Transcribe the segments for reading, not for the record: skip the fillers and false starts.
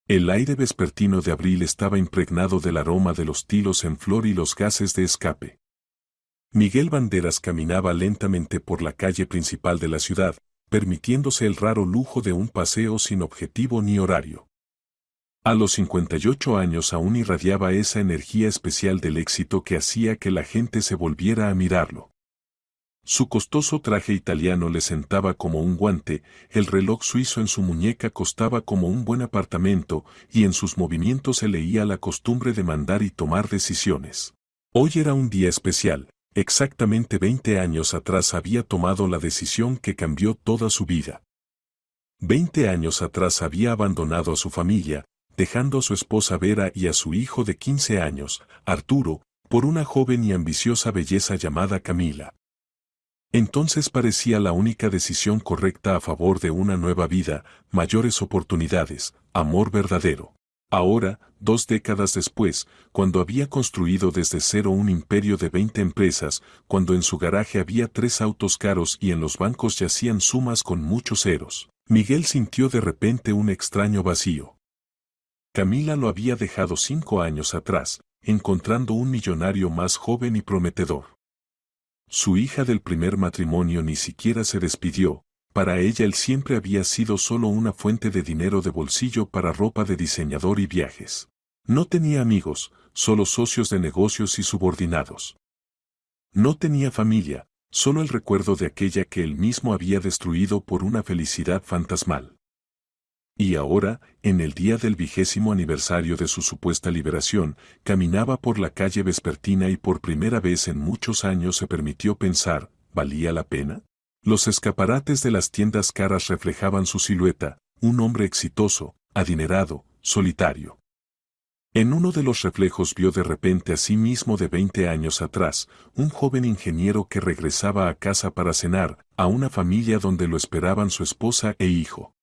El aire vespertino de abril estaba impregnado del aroma de los tilos en flor y los gases de escape. Miguel Banderas caminaba lentamente por la calle principal de la ciudad, permitiéndose el raro lujo de un paseo sin objetivo ni horario. A los 58 años aún irradiaba esa energía especial del éxito que hacía que la gente se volviera a mirarlo. Su costoso traje italiano le sentaba como un guante, el reloj suizo en su muñeca costaba como un buen apartamento, y en sus movimientos se leía la costumbre de mandar y tomar decisiones. Hoy era un día especial. Exactamente 20 años atrás había tomado la decisión que cambió toda su vida. 20 años atrás había abandonado a su familia, dejando a su esposa Vera y a su hijo de 15 años, Arturo, por una joven y ambiciosa belleza llamada Camila. Entonces parecía la única decisión correcta a favor de una nueva vida, mayores oportunidades, amor verdadero. Ahora, 2 décadas después, cuando había construido desde cero un imperio de 20 empresas, cuando en su garaje había 3 autos caros y en los bancos yacían sumas con muchos ceros, Miguel sintió de repente un extraño vacío. Camila lo había dejado 5 años atrás, encontrando un millonario más joven y prometedor. Su hija del primer matrimonio ni siquiera se despidió. Para ella él siempre había sido solo una fuente de dinero de bolsillo para ropa de diseñador y viajes. No tenía amigos, solo socios de negocios y subordinados. No tenía familia, solo el recuerdo de aquella que él mismo había destruido por una felicidad fantasmal. Y ahora, en el día del 20º aniversario de su supuesta liberación, caminaba por la calle vespertina y por primera vez en muchos años se permitió pensar, ¿valía la pena? Los escaparates de las tiendas caras reflejaban su silueta, un hombre exitoso, adinerado, solitario. En uno de los reflejos vio de repente a sí mismo de 20 años atrás, un joven ingeniero que regresaba a casa para cenar, a una familia donde lo esperaban su esposa e hijo.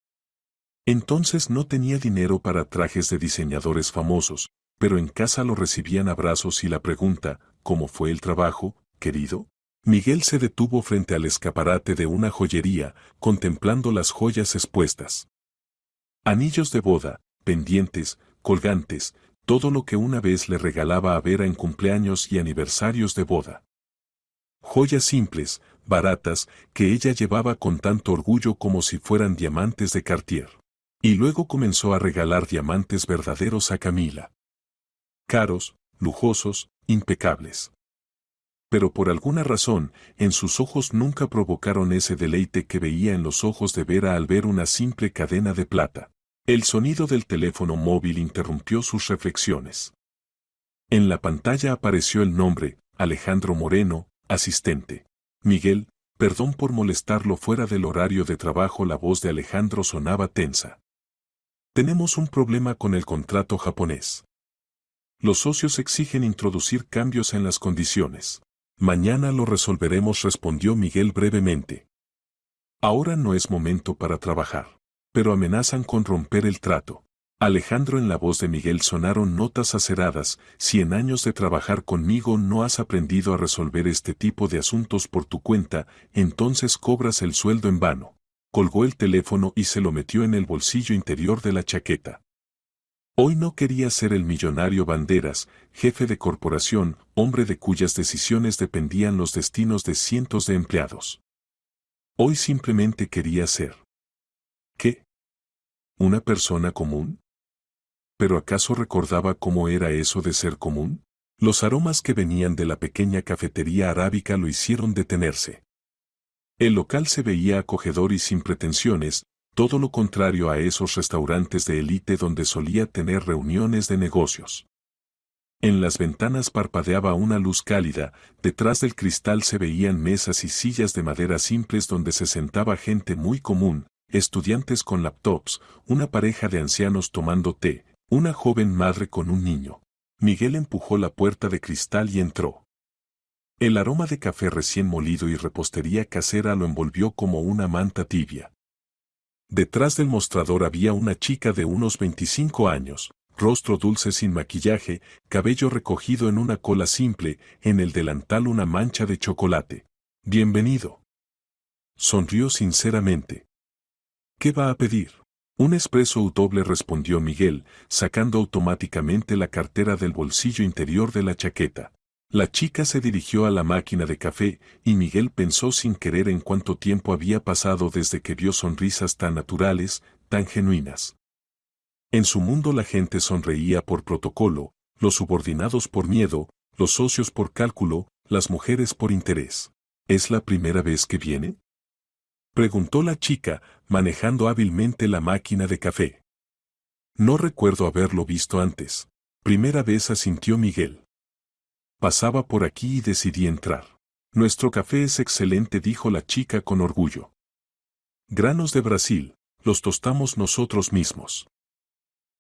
Entonces no tenía dinero para trajes de diseñadores famosos, pero en casa lo recibían abrazos y la pregunta, ¿cómo fue el trabajo, querido? Miguel se detuvo frente al escaparate de una joyería, contemplando las joyas expuestas. Anillos de boda, pendientes, colgantes, todo lo que una vez le regalaba a Vera en cumpleaños y aniversarios de boda. Joyas simples, baratas, que ella llevaba con tanto orgullo como si fueran diamantes de Cartier. Y luego comenzó a regalar diamantes verdaderos a Camila. Caros, lujosos, impecables. Pero por alguna razón, en sus ojos nunca provocaron ese deleite que veía en los ojos de Vera al ver una simple cadena de plata. El sonido del teléfono móvil interrumpió sus reflexiones. En la pantalla apareció el nombre, Alejandro Moreno, asistente. Miguel, perdón por molestarlo fuera del horario de trabajo. La voz de Alejandro sonaba tensa. Tenemos un problema con el contrato japonés. Los socios exigen introducir cambios en las condiciones. Mañana lo resolveremos, respondió Miguel brevemente. Ahora no es momento para trabajar. Pero amenazan con romper el trato. Alejandro, en la voz de Miguel sonaron notas aceradas. Si en años de trabajar conmigo no has aprendido a resolver este tipo de asuntos por tu cuenta, entonces cobras el sueldo en vano. Colgó el teléfono y se lo metió en el bolsillo interior de la chaqueta. Hoy no quería ser el millonario Banderas, jefe de corporación, hombre de cuyas decisiones dependían los destinos de cientos de empleados. Hoy simplemente quería ser. ¿Qué? ¿Una persona común? ¿Pero acaso recordaba cómo era eso de ser común? Los aromas que venían de la pequeña cafetería arábica lo hicieron detenerse. El local se veía acogedor y sin pretensiones, todo lo contrario a esos restaurantes de élite donde solía tener reuniones de negocios. En las ventanas parpadeaba una luz cálida, detrás del cristal se veían mesas y sillas de madera simples donde se sentaba gente muy común, estudiantes con laptops, una pareja de ancianos tomando té, una joven madre con un niño. Miguel empujó la puerta de cristal y entró. El aroma de café recién molido y repostería casera lo envolvió como una manta tibia. Detrás del mostrador había una chica de unos 25 años, rostro dulce sin maquillaje, cabello recogido en una cola simple, en el delantal una mancha de chocolate. Bienvenido. Sonrió sinceramente. ¿Qué va a pedir? Un espresso doble, respondió Miguel, sacando automáticamente la cartera del bolsillo interior de la chaqueta. La chica se dirigió a la máquina de café y Miguel pensó sin querer en cuánto tiempo había pasado desde que vio sonrisas tan naturales, tan genuinas. En su mundo la gente sonreía por protocolo, los subordinados por miedo, los socios por cálculo, las mujeres por interés. ¿Es la primera vez que viene?, preguntó la chica, manejando hábilmente la máquina de café. No recuerdo haberlo visto antes. Primera vez, asintió Miguel. Pasaba por aquí y decidí entrar. Nuestro café es excelente, dijo la chica con orgullo. Granos de Brasil, los tostamos nosotros mismos.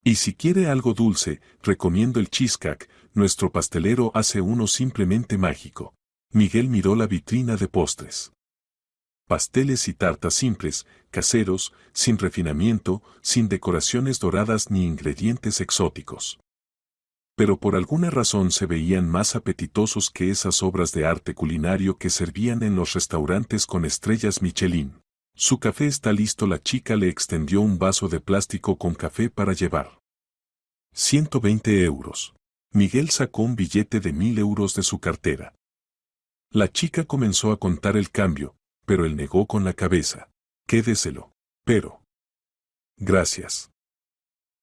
Y si quiere algo dulce, recomiendo el cheesecake, nuestro pastelero hace uno simplemente mágico. Miguel miró la vitrina de postres. Pasteles y tartas simples, caseros, sin refinamiento, sin decoraciones doradas ni ingredientes exóticos. Pero por alguna razón se veían más apetitosos que esas obras de arte culinario que servían en los restaurantes con estrellas Michelin. Su café está listo. La chica le extendió un vaso de plástico con café para llevar. 120 euros. Miguel sacó un billete de 1000 euros de su cartera. La chica comenzó a contar el cambio, pero él negó con la cabeza. Quédeselo. Pero. Gracias.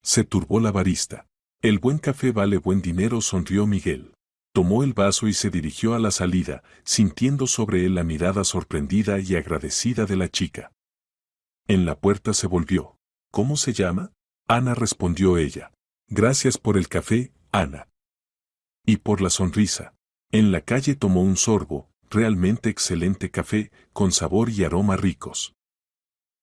Se turbó la barista. El buen café vale buen dinero, sonrió Miguel. Tomó el vaso y se dirigió a la salida, sintiendo sobre él la mirada sorprendida y agradecida de la chica. En la puerta se volvió. ¿Cómo se llama? Ana, respondió ella. Gracias por el café, Ana. Y por la sonrisa. En la calle tomó un sorbo. Realmente excelente café, con sabor y aroma ricos.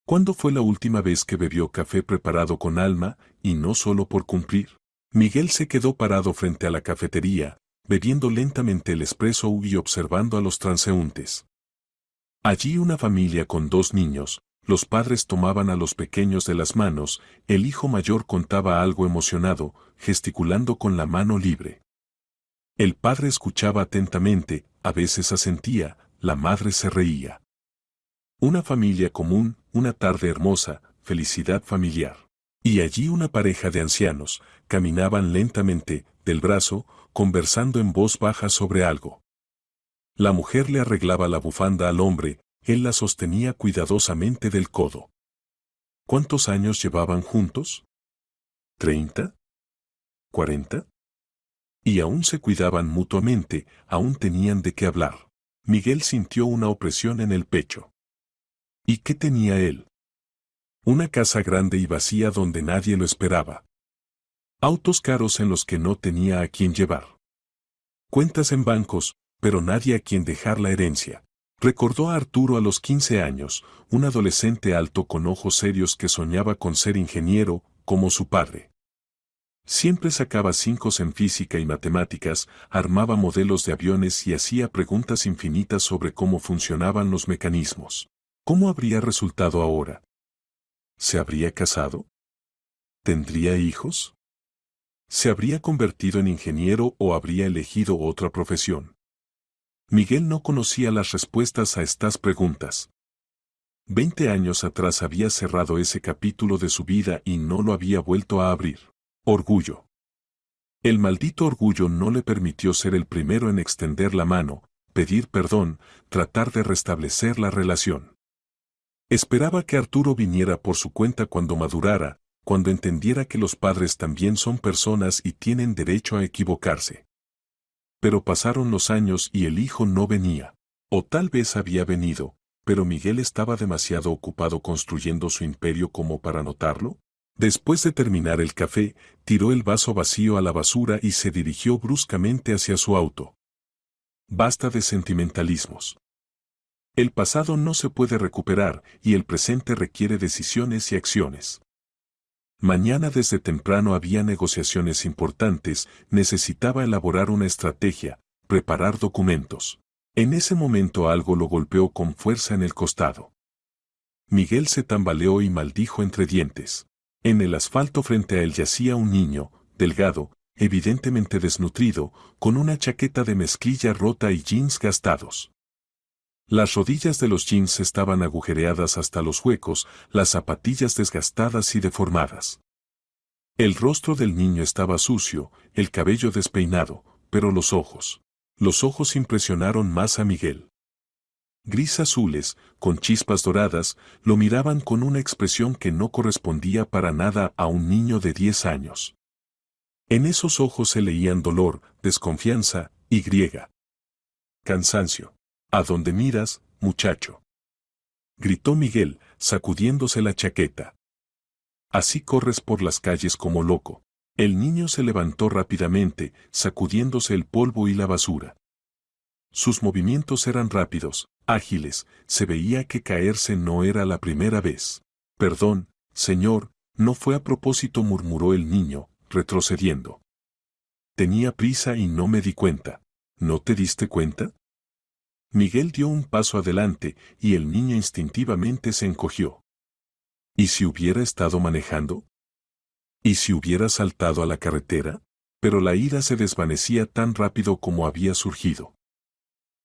¿Cuándo fue la última vez que bebió café preparado con alma, y no solo por cumplir? Miguel se quedó parado frente a la cafetería, bebiendo lentamente el espresso y observando a los transeúntes. Allí una familia con 2 niños, los padres tomaban a los pequeños de las manos, el hijo mayor contaba algo emocionado, gesticulando con la mano libre. El padre escuchaba atentamente, a veces asentía, la madre se reía. Una familia común, una tarde hermosa, felicidad familiar. Y allí una pareja de ancianos, caminaban lentamente, del brazo, conversando en voz baja sobre algo. La mujer le arreglaba la bufanda al hombre, él la sostenía cuidadosamente del codo. ¿Cuántos años llevaban juntos? ¿30? ¿40? Y aún se cuidaban mutuamente, aún tenían de qué hablar. Miguel sintió una opresión en el pecho. ¿Y qué tenía él? Una casa grande y vacía donde nadie lo esperaba. Autos caros en los que no tenía a quién llevar. Cuentas en bancos, pero nadie a quien dejar la herencia. Recordó a Arturo a los 15 años, un adolescente alto con ojos serios que soñaba con ser ingeniero, como su padre. Siempre sacaba 5 en física y matemáticas, armaba modelos de aviones y hacía preguntas infinitas sobre cómo funcionaban los mecanismos. ¿Cómo habría resultado ahora? ¿Se habría casado? ¿Tendría hijos? ¿Se habría convertido en ingeniero o habría elegido otra profesión? Miguel no conocía las respuestas a estas preguntas. 20 años atrás había cerrado ese capítulo de su vida y no lo había vuelto a abrir. Orgullo. El maldito orgullo no le permitió ser el primero en extender la mano, pedir perdón, tratar de restablecer la relación. Esperaba que Arturo viniera por su cuenta cuando madurara, cuando entendiera que los padres también son personas y tienen derecho a equivocarse. Pero pasaron los años y el hijo no venía. O tal vez había venido, pero Miguel estaba demasiado ocupado construyendo su imperio como para notarlo. Después de terminar el café, tiró el vaso vacío a la basura y se dirigió bruscamente hacia su auto. Basta de sentimentalismos. El pasado no se puede recuperar y el presente requiere decisiones y acciones. Mañana desde temprano había negociaciones importantes, necesitaba elaborar una estrategia, preparar documentos. En ese momento algo lo golpeó con fuerza en el costado. Miguel se tambaleó y maldijo entre dientes. En el asfalto frente a él yacía un niño, delgado, evidentemente desnutrido, con una chaqueta de mezclilla rota y jeans gastados. Las rodillas de los jeans estaban agujereadas hasta los huecos, las zapatillas desgastadas y deformadas. El rostro del niño estaba sucio, el cabello despeinado, pero los ojos impresionaron más a Miguel. Gris azules, con chispas doradas, lo miraban con una expresión que no correspondía para nada a un niño de 10 años. En esos ojos se leían dolor, desconfianza y cansancio. ¿A dónde miras, muchacho?, gritó Miguel, sacudiéndose la chaqueta. Así corres por las calles como loco. El niño se levantó rápidamente, sacudiéndose el polvo y la basura. Sus movimientos eran rápidos, ágiles, se veía que caerse no era la primera vez. Perdón, señor, no fue a propósito, murmuró el niño, retrocediendo. Tenía prisa y no me di cuenta. ¿No te diste cuenta? Miguel dio un paso adelante y el niño instintivamente se encogió. ¿Y si hubiera estado manejando? ¿Y si hubiera saltado a la carretera? Pero la ira se desvanecía tan rápido como había surgido.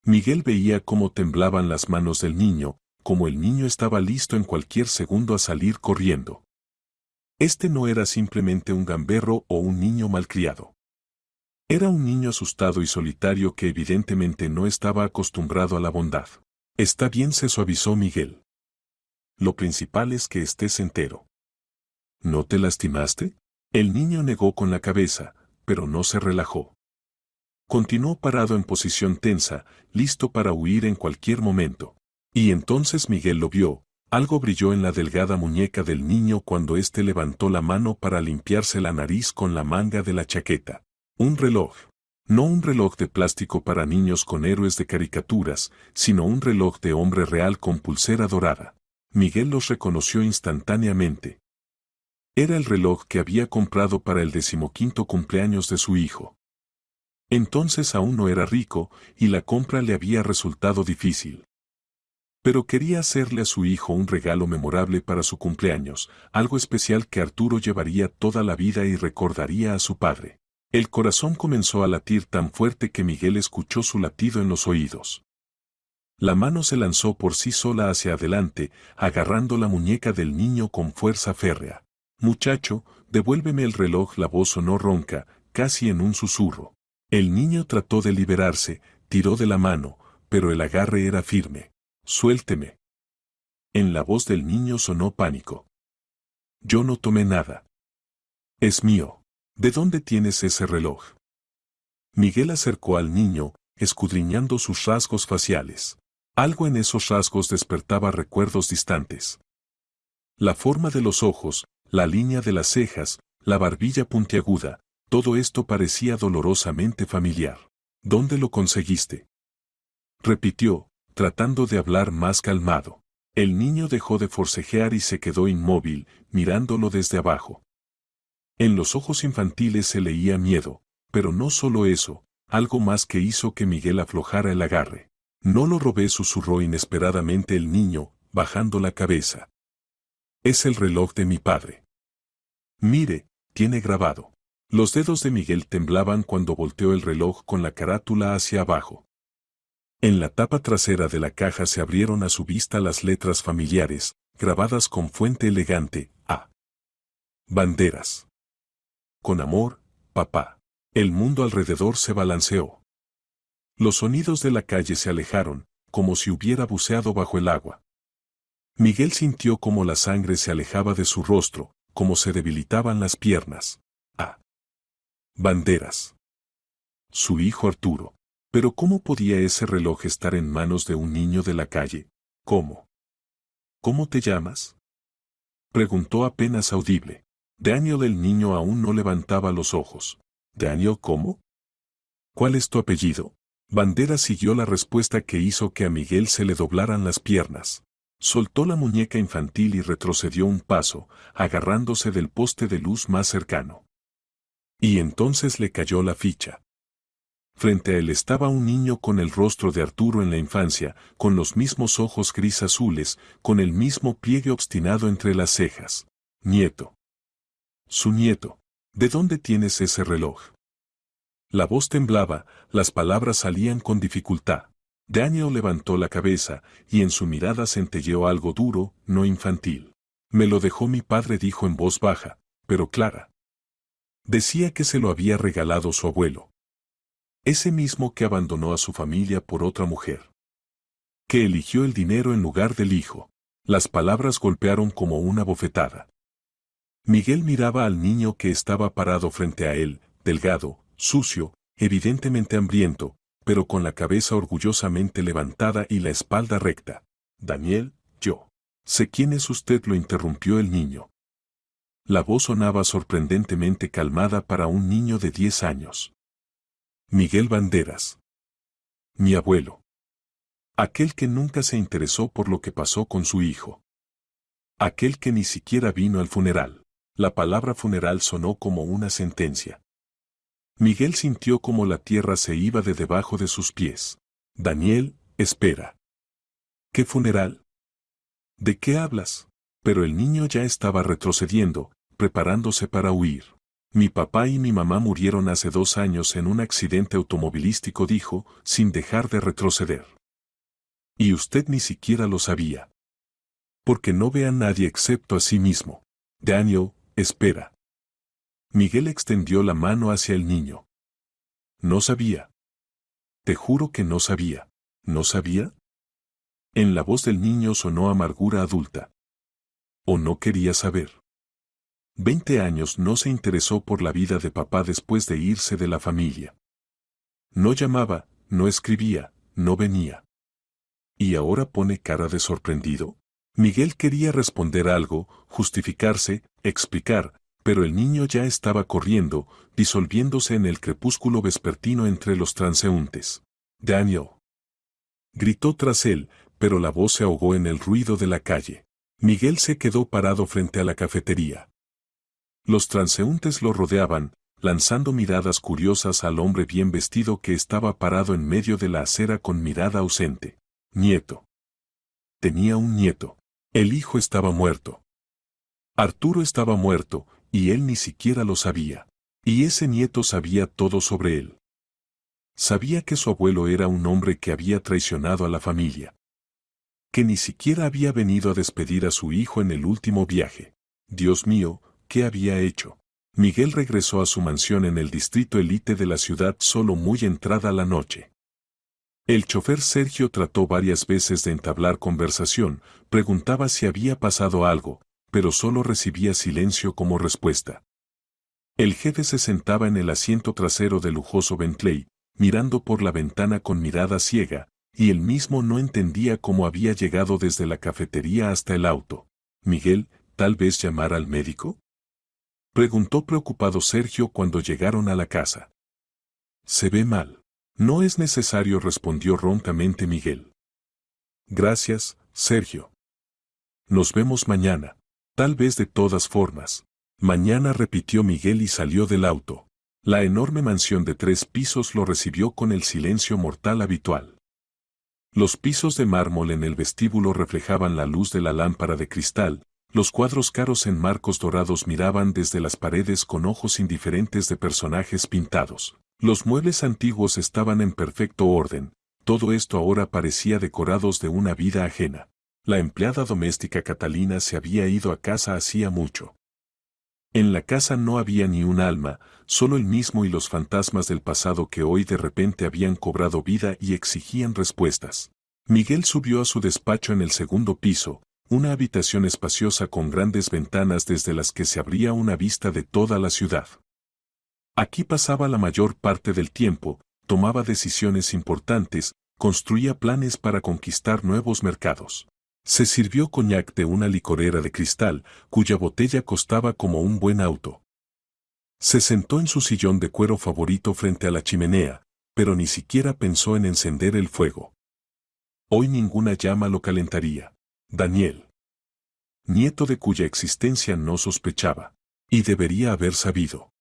Miguel veía cómo temblaban las manos del niño, como el niño estaba listo en cualquier segundo a salir corriendo. Este no era simplemente un gamberro o un niño malcriado. Era un niño asustado y solitario que evidentemente no estaba acostumbrado a la bondad. Está bien, se suavizó Miguel. Lo principal es que estés entero. ¿No te lastimaste? El niño negó con la cabeza, pero no se relajó. Continuó parado en posición tensa, listo para huir en cualquier momento. Y entonces Miguel lo vio, algo brilló en la delgada muñeca del niño cuando éste levantó la mano para limpiarse la nariz con la manga de la chaqueta. Un reloj. No un reloj de plástico para niños con héroes de caricaturas, sino un reloj de hombre real con pulsera dorada. Miguel los reconoció instantáneamente. Era el reloj que había comprado para el 15º cumpleaños de su hijo. Entonces aún no era rico, y la compra le había resultado difícil. Pero quería hacerle a su hijo un regalo memorable para su cumpleaños, algo especial que Arturo llevaría toda la vida y recordaría a su padre. El corazón comenzó a latir tan fuerte que Miguel escuchó su latido en los oídos. La mano se lanzó por sí sola hacia adelante, agarrando la muñeca del niño con fuerza férrea. Muchacho, devuélveme el reloj, la voz sonó ronca, casi en un susurro. El niño trató de liberarse, tiró de la mano, pero el agarre era firme. Suélteme. En la voz del niño sonó pánico. Yo no tomé nada. Es mío. ¿De dónde tienes ese reloj? Miguel acercó al niño, escudriñando sus rasgos faciales. Algo en esos rasgos despertaba recuerdos distantes. La forma de los ojos, la línea de las cejas, la barbilla puntiaguda, todo esto parecía dolorosamente familiar. ¿Dónde lo conseguiste?, repitió, tratando de hablar más calmado. El niño dejó de forcejear y se quedó inmóvil, mirándolo desde abajo. En los ojos infantiles se leía miedo, pero no solo eso, algo más que hizo que Miguel aflojara el agarre. No lo robé, susurró inesperadamente el niño, bajando la cabeza. Es el reloj de mi padre. Mire, tiene grabado. Los dedos de Miguel temblaban cuando volteó el reloj con la carátula hacia abajo. En la tapa trasera de la caja se abrieron a su vista las letras familiares, grabadas con fuente elegante, A. Banderas. Con amor, papá. El mundo alrededor se balanceó. Los sonidos de la calle se alejaron, como si hubiera buceado bajo el agua. Miguel sintió como la sangre se alejaba de su rostro, como se debilitaban las piernas. A. Banderas. Su hijo Arturo. Pero ¿cómo podía ese reloj estar en manos de un niño de la calle? ¿Cómo? ¿Cómo te llamas?, preguntó apenas audible. Daniel. El niño aún no levantaba los ojos. ¿Daniel cómo? ¿Cuál es tu apellido? Banderas siguió la respuesta que hizo que a Miguel se le doblaran las piernas. Soltó la muñeca infantil y retrocedió un paso, agarrándose del poste de luz más cercano. Y entonces le cayó la ficha. Frente a él estaba un niño con el rostro de Arturo en la infancia, con los mismos ojos gris azules, con el mismo pliegue obstinado entre las cejas. Nieto. Su nieto. ¿De dónde tienes ese reloj? La voz temblaba, las palabras salían con dificultad. Daniel levantó la cabeza, y en su mirada centelleó algo duro, no infantil. Me lo dejó mi padre, dijo en voz baja, pero clara. Decía que se lo había regalado su abuelo. Ese mismo que abandonó a su familia por otra mujer. Que eligió el dinero en lugar del hijo. Las palabras golpearon como una bofetada. Miguel miraba al niño que estaba parado frente a él, delgado, sucio, evidentemente hambriento, pero con la cabeza orgullosamente levantada y la espalda recta. Daniel, yo. Sé quién es usted, lo interrumpió el niño. La voz sonaba sorprendentemente calmada para un niño de 10 años. Miguel Banderas. Mi abuelo. Aquel que nunca se interesó por lo que pasó con su hijo. Aquel que ni siquiera vino al funeral. La palabra funeral sonó como una sentencia. Miguel sintió como la tierra se iba de debajo de sus pies. Daniel, espera. ¿Qué funeral? ¿De qué hablas? Pero el niño ya estaba retrocediendo, preparándose para huir. Mi papá y mi mamá murieron hace 2 años en un accidente automovilístico, dijo, sin dejar de retroceder. Y usted ni siquiera lo sabía. Porque no ve a nadie excepto a sí mismo. Daniel, espera. Miguel extendió la mano hacia el niño. No sabía. Te juro que no sabía. ¿No sabía? En la voz del niño sonó amargura adulta. ¿O no quería saber? 20 años no se interesó por la vida de papá después de irse de la familia. No llamaba, no escribía, no venía. ¿Y ahora pone cara de sorprendido? Miguel quería responder algo, justificarse, explicar, pero el niño ya estaba corriendo, disolviéndose en el crepúsculo vespertino entre los transeúntes. Daniel. Gritó tras él, pero la voz se ahogó en el ruido de la calle. Miguel se quedó parado frente a la cafetería. Los transeúntes lo rodeaban, lanzando miradas curiosas al hombre bien vestido que estaba parado en medio de la acera con mirada ausente. Nieto. Tenía un nieto. El hijo estaba muerto. Arturo estaba muerto, y él ni siquiera lo sabía. Y ese nieto sabía todo sobre él. Sabía que su abuelo era un hombre que había traicionado a la familia. Que ni siquiera había venido a despedir a su hijo en el último viaje. Dios mío, ¿qué había hecho? Miguel regresó a su mansión en el distrito élite de la ciudad solo muy entrada la noche. El chofer Sergio trató varias veces de entablar conversación, preguntaba si había pasado algo, pero solo recibía silencio como respuesta. El jefe se sentaba en el asiento trasero del lujoso Bentley, mirando por la ventana con mirada ciega, y él mismo no entendía cómo había llegado desde la cafetería hasta el auto. Miguel, ¿tal vez llamar al médico? Preguntó preocupado Sergio cuando llegaron a la casa. Se ve mal. No es necesario, respondió roncamente Miguel. Gracias, Sergio. Nos vemos mañana. Tal vez de todas formas. Mañana, repitió Miguel y salió del auto. La enorme mansión de 3 pisos lo recibió con el silencio mortal habitual. Los pisos de mármol en el vestíbulo reflejaban la luz de la lámpara de cristal, los cuadros caros en marcos dorados miraban desde las paredes con ojos indiferentes de personajes pintados. Los muebles antiguos estaban en perfecto orden, todo esto ahora parecía decorados de una vida ajena. La empleada doméstica Catalina se había ido a casa hacía mucho. En la casa no había ni un alma, solo él mismo y los fantasmas del pasado que hoy de repente habían cobrado vida y exigían respuestas. Miguel subió a su despacho en el 2º piso, una habitación espaciosa con grandes ventanas desde las que se abría una vista de toda la ciudad. Aquí pasaba la mayor parte del tiempo, tomaba decisiones importantes, construía planes para conquistar nuevos mercados. Se sirvió coñac de una licorera de cristal, cuya botella costaba como un buen auto. Se sentó en su sillón de cuero favorito frente a la chimenea, pero ni siquiera pensó en encender el fuego. Hoy ninguna llama lo calentaría. Daniel. Nieto de cuya existencia no sospechaba. Y debería haber sabido.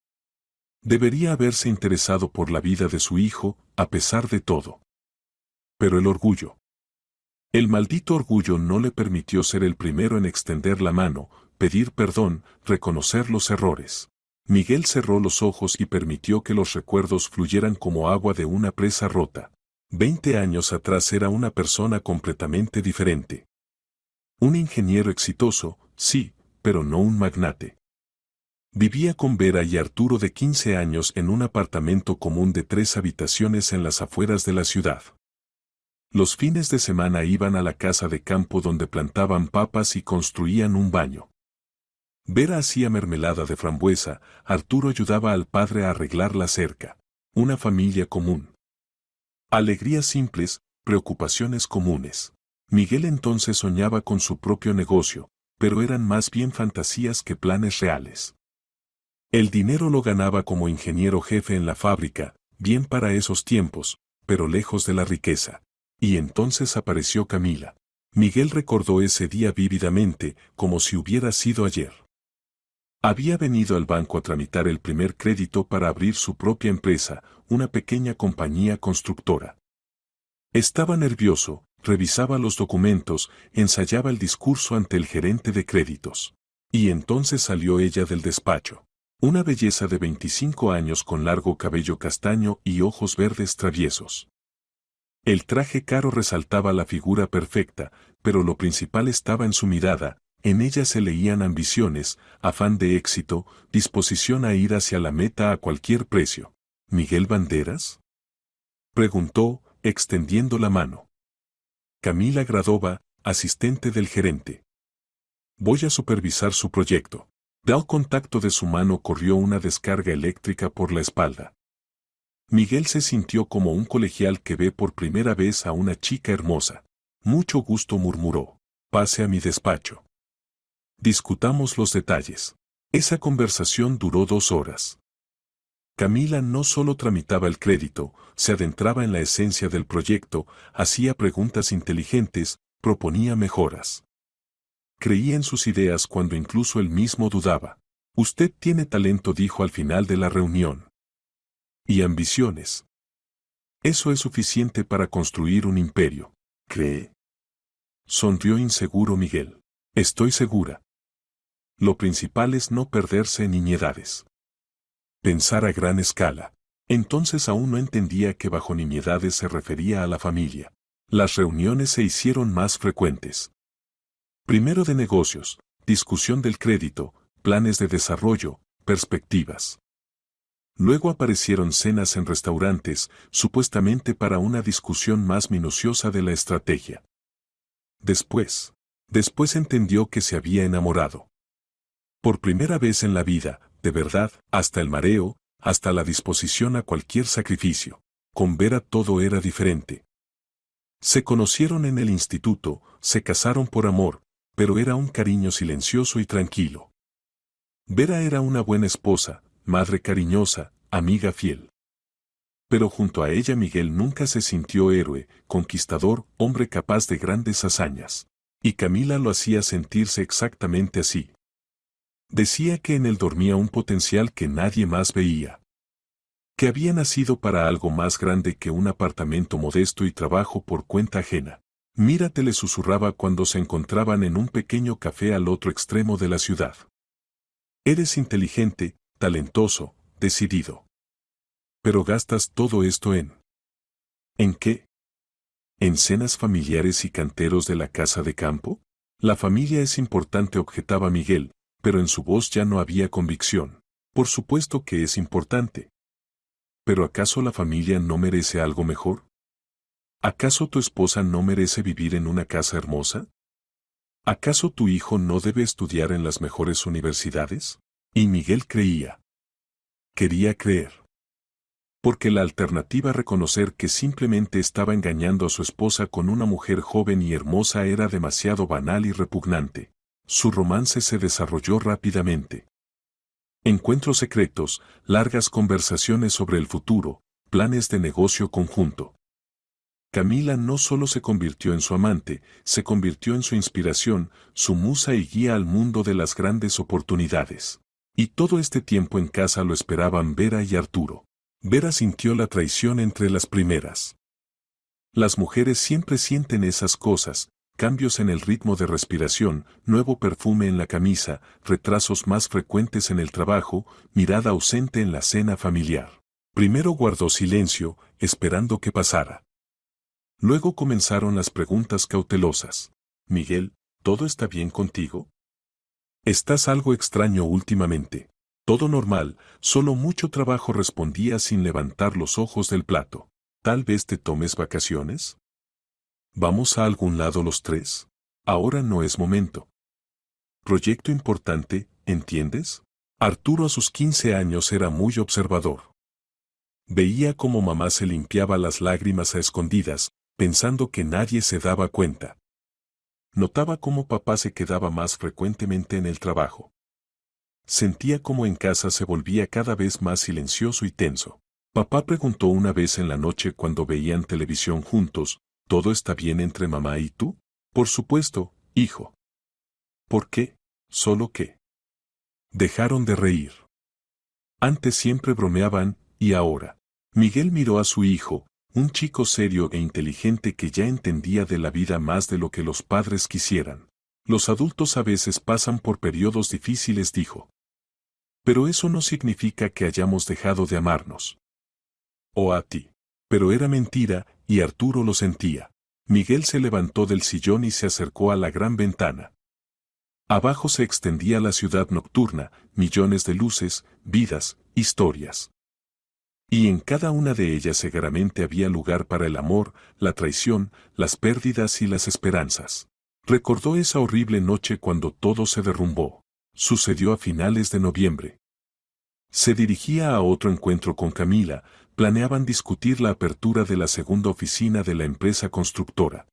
Debería haberse interesado por la vida de su hijo, a pesar de todo. Pero el orgullo. El maldito orgullo no le permitió ser el primero en extender la mano, pedir perdón, reconocer los errores. Miguel cerró los ojos y permitió que los recuerdos fluyeran como agua de una presa rota. 20 años atrás era una persona completamente diferente. Un ingeniero exitoso, sí, pero no un magnate. Vivía con Vera y Arturo de 15 años en un apartamento común de 3 habitaciones en las afueras de la ciudad. Los fines de semana iban a la casa de campo donde plantaban papas y construían un baño. Vera hacía mermelada de frambuesa, Arturo ayudaba al padre a arreglar la cerca. Una familia común. Alegrías simples, preocupaciones comunes. Miguel entonces soñaba con su propio negocio, pero eran más bien fantasías que planes reales. El dinero lo ganaba como ingeniero jefe en la fábrica, bien para esos tiempos, pero lejos de la riqueza. Y entonces apareció Camila. Miguel recordó ese día vívidamente, como si hubiera sido ayer. Había venido al banco a tramitar el primer crédito para abrir su propia empresa, una pequeña compañía constructora. Estaba nervioso, revisaba los documentos, ensayaba el discurso ante el gerente de créditos. Y entonces salió ella del despacho. Una belleza de 25 años con largo cabello castaño y ojos verdes traviesos. El traje caro resaltaba la figura perfecta, pero lo principal estaba en su mirada. En ella se leían ambiciones, afán de éxito, disposición a ir hacia la meta a cualquier precio. ¿Miguel Banderas?, preguntó, extendiendo la mano. Camila Gradova, asistente del gerente. Voy a supervisar su proyecto. Al contacto de su mano corrió una descarga eléctrica por la espalda. Miguel se sintió como un colegial que ve por primera vez a una chica hermosa. Mucho gusto, murmuró. Pase a mi despacho. Discutamos los detalles. Esa conversación duró 2 horas. Camila no solo tramitaba el crédito, se adentraba en la esencia del proyecto, hacía preguntas inteligentes, proponía mejoras. Creía en sus ideas cuando incluso él mismo dudaba. Usted tiene talento, dijo al final de la reunión. Y ambiciones. Eso es suficiente para construir un imperio, ¿cree? Sonrió inseguro Miguel. Estoy segura. Lo principal es no perderse en nimiedades. Pensar a gran escala. Entonces aún no entendía que bajo nimiedades se refería a la familia. Las reuniones se hicieron más frecuentes. Primero de negocios, discusión del crédito, planes de desarrollo, perspectivas. Luego aparecieron cenas en restaurantes, supuestamente para una discusión más minuciosa de la estrategia. Después entendió que se había enamorado. Por primera vez en la vida, de verdad, hasta el mareo, hasta la disposición a cualquier sacrificio. Con Vera todo era diferente. Se conocieron en el instituto, se casaron por amor, pero era un cariño silencioso y tranquilo. Vera era una buena esposa, madre cariñosa, amiga fiel. Pero junto a ella Miguel nunca se sintió héroe, conquistador, hombre capaz de grandes hazañas. Y Camila lo hacía sentirse exactamente así. Decía que en él dormía un potencial que nadie más veía. Que había nacido para algo más grande que un apartamento modesto y trabajo por cuenta ajena. Mírate, le susurraba cuando se encontraban en un pequeño café al otro extremo de la ciudad. Eres inteligente, talentoso, decidido. Pero gastas todo esto ¿en qué? ¿En cenas familiares y canteros de la casa de campo? La familia es importante, objetaba Miguel, pero en su voz ya no había convicción. Por supuesto que es importante. ¿Pero acaso la familia no merece algo mejor? ¿Acaso tu esposa no merece vivir en una casa hermosa? ¿Acaso tu hijo no debe estudiar en las mejores universidades? Y Miguel creía. Quería creer. Porque la alternativa, reconocer que simplemente estaba engañando a su esposa con una mujer joven y hermosa, era demasiado banal y repugnante. Su romance se desarrolló rápidamente. Encuentros secretos, largas conversaciones sobre el futuro, planes de negocio conjunto. Camila no solo se convirtió en su amante, se convirtió en su inspiración, su musa y guía al mundo de las grandes oportunidades. Y todo este tiempo en casa lo esperaban Vera y Arturo. Vera sintió la traición entre las primeras. Las mujeres siempre sienten esas cosas, cambios en el ritmo de respiración, nuevo perfume en la camisa, retrasos más frecuentes en el trabajo, mirada ausente en la cena familiar. Primero guardó silencio, esperando que pasara. Luego comenzaron las preguntas cautelosas. Miguel, ¿todo está bien contigo? Estás algo extraño últimamente. Todo normal, solo mucho trabajo, respondía sin levantar los ojos del plato. ¿Tal vez te tomes vacaciones? ¿Vamos a algún lado los tres? Ahora no es momento. Proyecto importante, ¿entiendes? Arturo a sus 15 años era muy observador. Veía cómo mamá se limpiaba las lágrimas a escondidas, pensando que nadie se daba cuenta. Notaba cómo papá se quedaba más frecuentemente en el trabajo. Sentía cómo en casa se volvía cada vez más silencioso y tenso. Papá preguntó una vez en la noche cuando veían televisión juntos, ¿todo está bien entre mamá y tú? Por supuesto, hijo. ¿Por qué? ¿Solo qué? Dejaron de reír. Antes siempre bromeaban, y ahora. Miguel miró a su hijo, un chico serio e inteligente que ya entendía de la vida más de lo que los padres quisieran. Los adultos a veces pasan por periodos difíciles, dijo. Pero eso no significa que hayamos dejado de amarnos. O a ti. Pero era mentira, y Arturo lo sentía. Miguel se levantó del sillón y se acercó a la gran ventana. Abajo se extendía la ciudad nocturna, millones de luces, vidas, historias. Y en cada una de ellas seguramente había lugar para el amor, la traición, las pérdidas y las esperanzas. Recordó esa horrible noche cuando todo se derrumbó. Sucedió a finales de noviembre. Se dirigía a otro encuentro con Camila, planeaban discutir la apertura de la segunda oficina de la empresa constructora.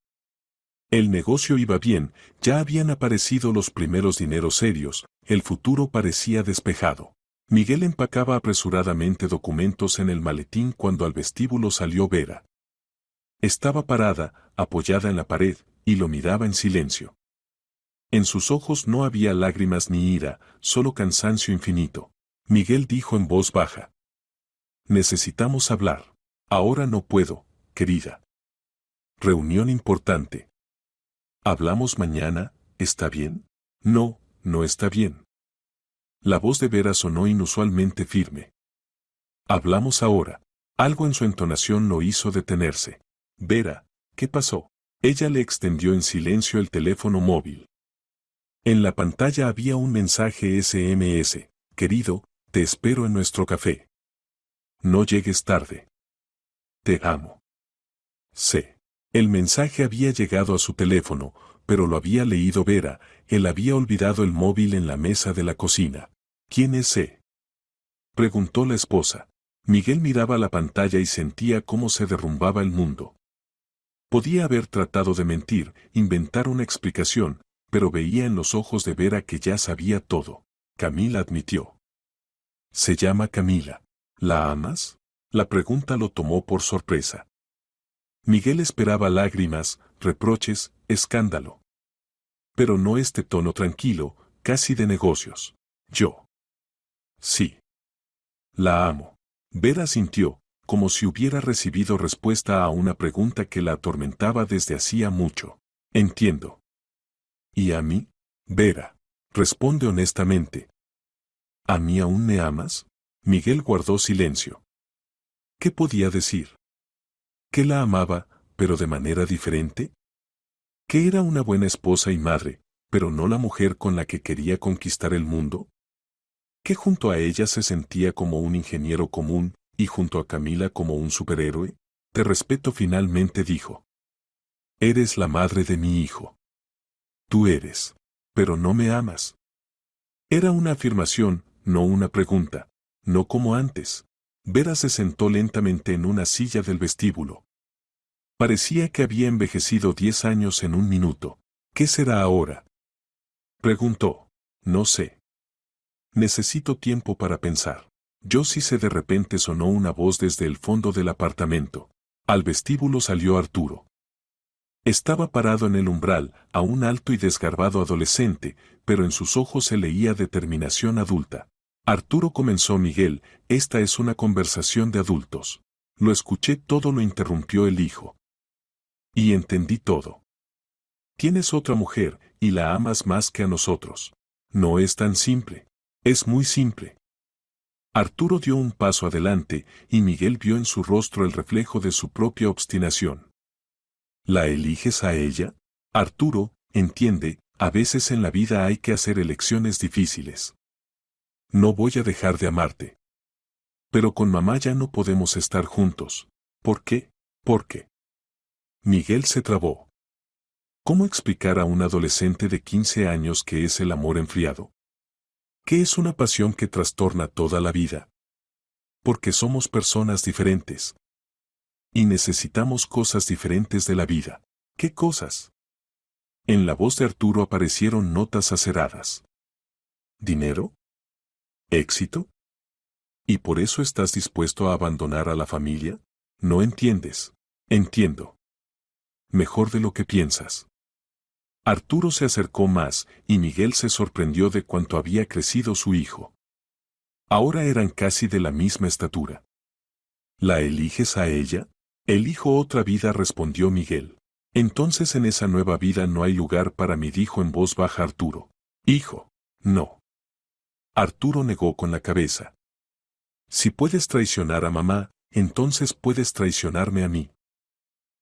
El negocio iba bien, ya habían aparecido los primeros dineros serios, el futuro parecía despejado. Miguel empacaba apresuradamente documentos en el maletín cuando al vestíbulo salió Vera. Estaba parada, apoyada en la pared, y lo miraba en silencio. En sus ojos no había lágrimas ni ira, solo cansancio infinito. Miguel dijo en voz baja. Necesitamos hablar. Ahora no puedo, querida. Reunión importante. ¿Hablamos mañana? ¿Está bien? No, no está bien. La voz de Vera sonó inusualmente firme. Hablamos ahora. Algo en su entonación lo hizo detenerse. Vera, ¿qué pasó? Ella le extendió en silencio el teléfono móvil. En la pantalla había un mensaje SMS. Querido, te espero en nuestro café. No llegues tarde. Te amo. C. El mensaje había llegado a su teléfono, pero lo había leído Vera, él había olvidado el móvil en la mesa de la cocina. ¿Quién es C? Preguntó la esposa. Miguel miraba la pantalla y sentía cómo se derrumbaba el mundo. Podía haber tratado de mentir, inventar una explicación, pero veía en los ojos de Vera que ya sabía todo. Camila admitió. Se llama Camila. ¿La amas? La pregunta lo tomó por sorpresa. Miguel esperaba lágrimas, reproches, escándalo. Pero no este tono tranquilo, casi de negocios. Yo. Sí. La amo. Vera sintió, como si hubiera recibido respuesta a una pregunta que la atormentaba desde hacía mucho. Entiendo. ¿Y a mí? Vera. Responde honestamente. ¿A mí aún me amas? Miguel guardó silencio. ¿Qué podía decir? ¿Que la amaba, pero de manera diferente? ¿Que era una buena esposa y madre, pero no la mujer con la que quería conquistar el mundo? ¿Que junto a ella se sentía como un ingeniero común, y junto a Camila como un superhéroe? Te respeto, finalmente dijo. Eres la madre de mi hijo. Tú eres. Pero no me amas. Era una afirmación, no una pregunta. No como antes. Vera se sentó lentamente en una silla del vestíbulo. Parecía que había envejecido 10 años en un minuto. ¿Qué será ahora? Preguntó. No sé. Necesito tiempo para pensar. Yo sí sé. De repente sonó una voz desde el fondo del apartamento. Al vestíbulo salió Arturo. Estaba parado en el umbral, aún alto y desgarbado adolescente, pero en sus ojos se leía determinación adulta. Arturo, comenzó Miguel, esta es una conversación de adultos. Lo escuché todo, lo interrumpió el hijo. Y entendí todo. Tienes otra mujer, y la amas más que a nosotros. No es tan simple. Es muy simple. Arturo dio un paso adelante, y Miguel vio en su rostro el reflejo de su propia obstinación. ¿La eliges a ella? Arturo, entiende, a veces en la vida hay que hacer elecciones difíciles. No voy a dejar de amarte. Pero con mamá ya no podemos estar juntos. ¿Por qué? ¿Por qué? Miguel se trabó. ¿Cómo explicar a un adolescente de 15 años qué es el amor enfriado? ¿Qué es una pasión que trastorna toda la vida? Porque somos personas diferentes. Y necesitamos cosas diferentes de la vida. ¿Qué cosas? En la voz de Arturo aparecieron notas aceradas. ¿Dinero? ¿Éxito? ¿Y por eso estás dispuesto a abandonar a la familia? No entiendes. Entiendo. Mejor de lo que piensas. Arturo se acercó más, y Miguel se sorprendió de cuánto había crecido su hijo. Ahora eran casi de la misma estatura. ¿La eliges a ella? Elijo otra vida, respondió Miguel. Entonces en esa nueva vida no hay lugar para mí, dijo en voz baja Arturo. Hijo, no. Arturo negó con la cabeza. Si puedes traicionar a mamá, entonces puedes traicionarme a mí.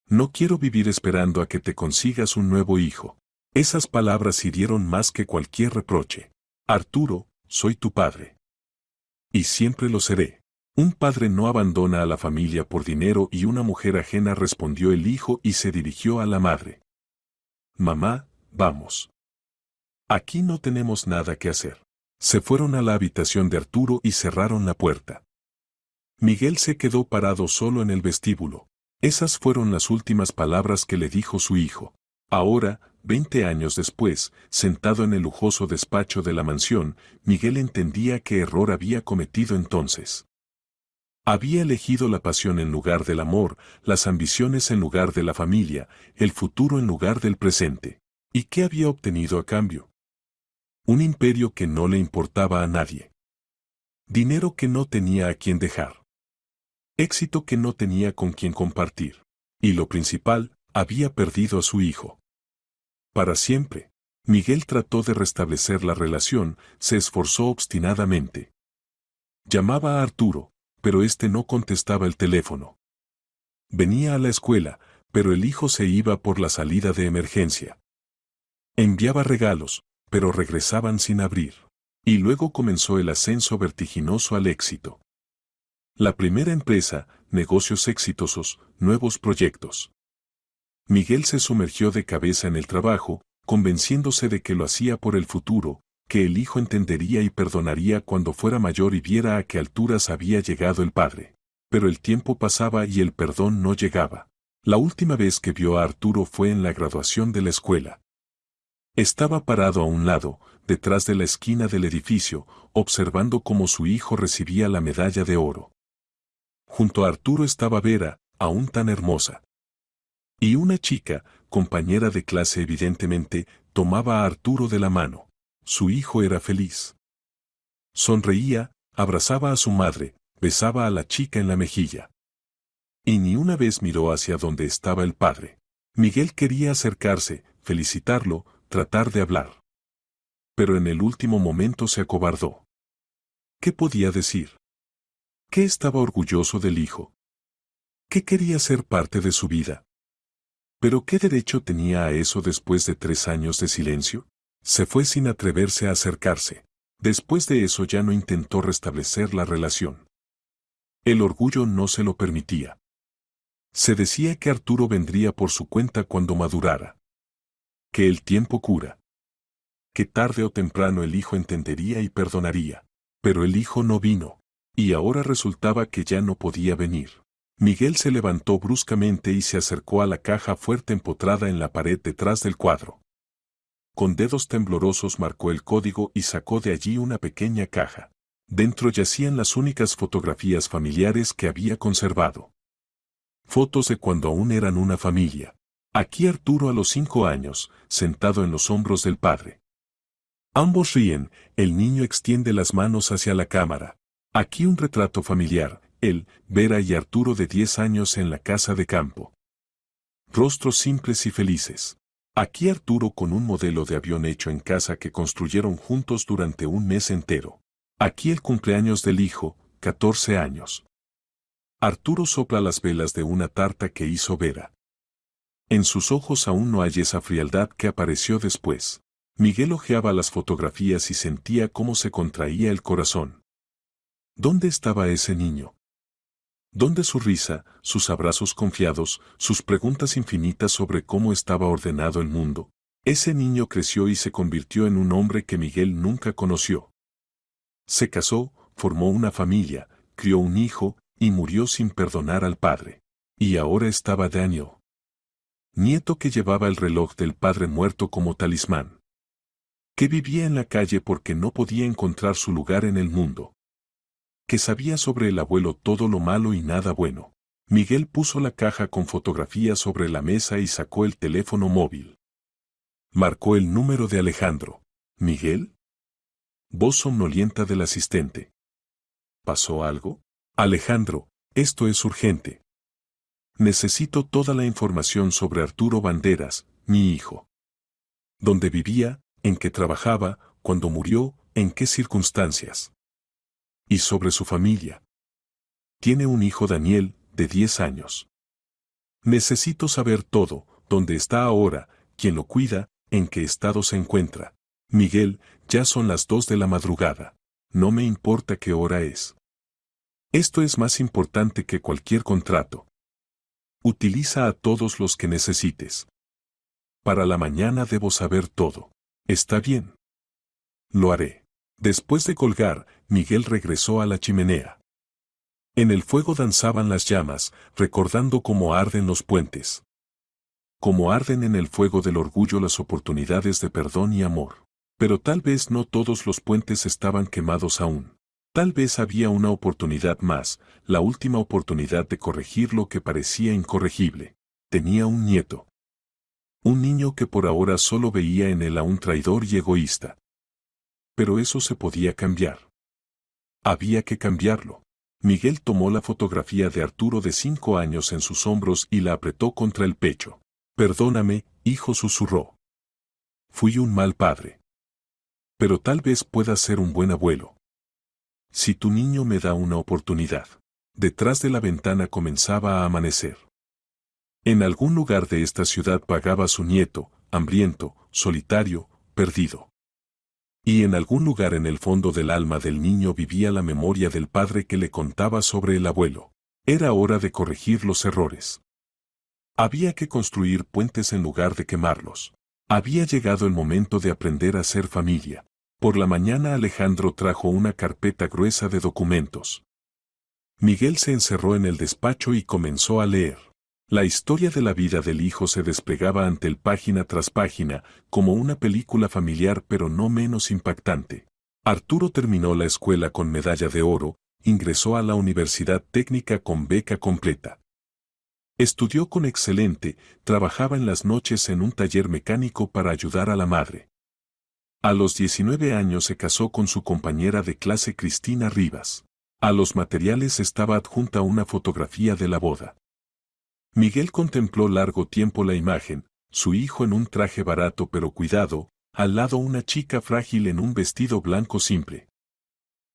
No quiero vivir esperando a que te consigas un nuevo hijo. Esas palabras hirieron más que cualquier reproche. Arturo, soy tu padre. Y siempre lo seré. Un padre no abandona a la familia por dinero y una mujer ajena, respondió el hijo y se dirigió a la madre. Mamá, vamos. Aquí no tenemos nada que hacer. Se fueron a la habitación de Arturo y cerraron la puerta. Miguel se quedó parado solo en el vestíbulo. Esas fueron las últimas palabras que le dijo su hijo. Ahora, 20 años después, sentado en el lujoso despacho de la mansión, Miguel entendía qué error había cometido entonces. Había elegido la pasión en lugar del amor, las ambiciones en lugar de la familia, el futuro en lugar del presente. ¿Y qué había obtenido a cambio? Un imperio que no le importaba a nadie. Dinero que no tenía a quien dejar. Éxito que no tenía con quien compartir. Y lo principal, había perdido a su hijo. Para siempre. Miguel trató de restablecer la relación, se esforzó obstinadamente. Llamaba a Arturo, pero este no contestaba el teléfono. Venía a la escuela, pero el hijo se iba por la salida de emergencia. Enviaba regalos, pero regresaban sin abrir. Y luego comenzó el ascenso vertiginoso al éxito. La primera empresa, negocios exitosos, nuevos proyectos. Miguel se sumergió de cabeza en el trabajo, convenciéndose de que lo hacía por el futuro, que el hijo entendería y perdonaría cuando fuera mayor y viera a qué alturas había llegado el padre. Pero el tiempo pasaba y el perdón no llegaba. La última vez que vio a Arturo fue en la graduación de la escuela. Estaba parado a un lado, detrás de la esquina del edificio, observando cómo su hijo recibía la medalla de oro. Junto a Arturo estaba Vera, aún tan hermosa. Y una chica, compañera de clase evidentemente, tomaba a Arturo de la mano. Su hijo era feliz. Sonreía, abrazaba a su madre, besaba a la chica en la mejilla. Y ni una vez miró hacia donde estaba el padre. Miguel quería acercarse, felicitarlo, tratar de hablar. Pero en el último momento se acobardó. ¿Qué podía decir? ¿Qué estaba orgulloso del hijo? ¿Qué quería ser parte de su vida? ¿Pero qué derecho tenía a eso después de 3 años de silencio? Se fue sin atreverse a acercarse. Después de eso ya no intentó restablecer la relación. El orgullo no se lo permitía. Se decía que Arturo vendría por su cuenta cuando madurara. Que el tiempo cura. Que tarde o temprano el hijo entendería y perdonaría. Pero el hijo no vino. Y ahora resultaba que ya no podía venir. Miguel se levantó bruscamente y se acercó a la caja fuerte empotrada en la pared detrás del cuadro. Con dedos temblorosos marcó el código y sacó de allí una pequeña caja. Dentro yacían las únicas fotografías familiares que había conservado. Fotos de cuando aún eran una familia. Aquí Arturo a los 5 años, sentado en los hombros del padre. Ambos ríen, el niño extiende las manos hacia la cámara. Aquí un retrato familiar. Él, Vera y Arturo de 10 años en la casa de campo. Rostros simples y felices. Aquí Arturo con un modelo de avión hecho en casa que construyeron juntos durante un mes entero. Aquí el cumpleaños del hijo, 14 años. Arturo sopla las velas de una tarta que hizo Vera. En sus ojos aún no hay esa frialdad que apareció después. Miguel hojeaba las fotografías y sentía cómo se contraía el corazón. ¿Dónde estaba ese niño? ¿Dónde su risa, sus abrazos confiados, sus preguntas infinitas sobre cómo estaba ordenado el mundo? Ese niño creció y se convirtió en un hombre que Miguel nunca conoció. Se casó, formó una familia, crió un hijo, y murió sin perdonar al padre. Y ahora estaba Daniel, nieto que llevaba el reloj del padre muerto como talismán. Que vivía en la calle porque no podía encontrar su lugar en el mundo. Que sabía sobre el abuelo todo lo malo y nada bueno. Miguel puso la caja con fotografías sobre la mesa y sacó el teléfono móvil. Marcó el número de Alejandro. ¿Miguel? Voz somnolienta del asistente. ¿Pasó algo? Alejandro, esto es urgente. Necesito toda la información sobre Arturo Banderas, mi hijo. ¿Dónde vivía? ¿En qué trabajaba? ¿Cuándo murió? ¿En qué circunstancias? Y sobre su familia. Tiene un hijo Daniel, de 10 años. Necesito saber todo, dónde está ahora, quién lo cuida, en qué estado se encuentra. Miguel, ya son las 2 de la madrugada. No me importa qué hora es. Esto es más importante que cualquier contrato. Utiliza a todos los que necesites. Para la mañana debo saber todo. ¿Está bien? Lo haré. Después de colgar, Miguel regresó a la chimenea. En el fuego danzaban las llamas, recordando cómo arden los puentes. Cómo arden en el fuego del orgullo las oportunidades de perdón y amor. Pero tal vez no todos los puentes estaban quemados aún. Tal vez había una oportunidad más, la última oportunidad de corregir lo que parecía incorregible. Tenía un nieto. Un niño que por ahora solo veía en él a un traidor y egoísta. Pero eso se podía cambiar. Había que cambiarlo. Miguel tomó la fotografía de Arturo de 5 años en sus hombros y la apretó contra el pecho. Perdóname, hijo, susurró. Fui un mal padre. Pero tal vez pueda ser un buen abuelo. Si tu niño me da una oportunidad. Detrás de la ventana comenzaba a amanecer. En algún lugar de esta ciudad vagaba su nieto, hambriento, solitario, perdido. Y en algún lugar en el fondo del alma del niño vivía la memoria del padre que le contaba sobre el abuelo. Era hora de corregir los errores. Había que construir puentes en lugar de quemarlos. Había llegado el momento de aprender a ser familia. Por la mañana Alejandro trajo una carpeta gruesa de documentos. Miguel se encerró en el despacho y comenzó a leer. La historia de la vida del hijo se desplegaba ante él página tras página, como una película familiar pero no menos impactante. Arturo terminó la escuela con medalla de oro, ingresó a la Universidad Técnica con beca completa. Estudió con excelente, trabajaba en las noches en un taller mecánico para ayudar a la madre. A los 19 años se casó con su compañera de clase Cristina Rivas. A los materiales estaba adjunta una fotografía de la boda. Miguel contempló largo tiempo la imagen, su hijo en un traje barato pero cuidado, al lado una chica frágil en un vestido blanco simple.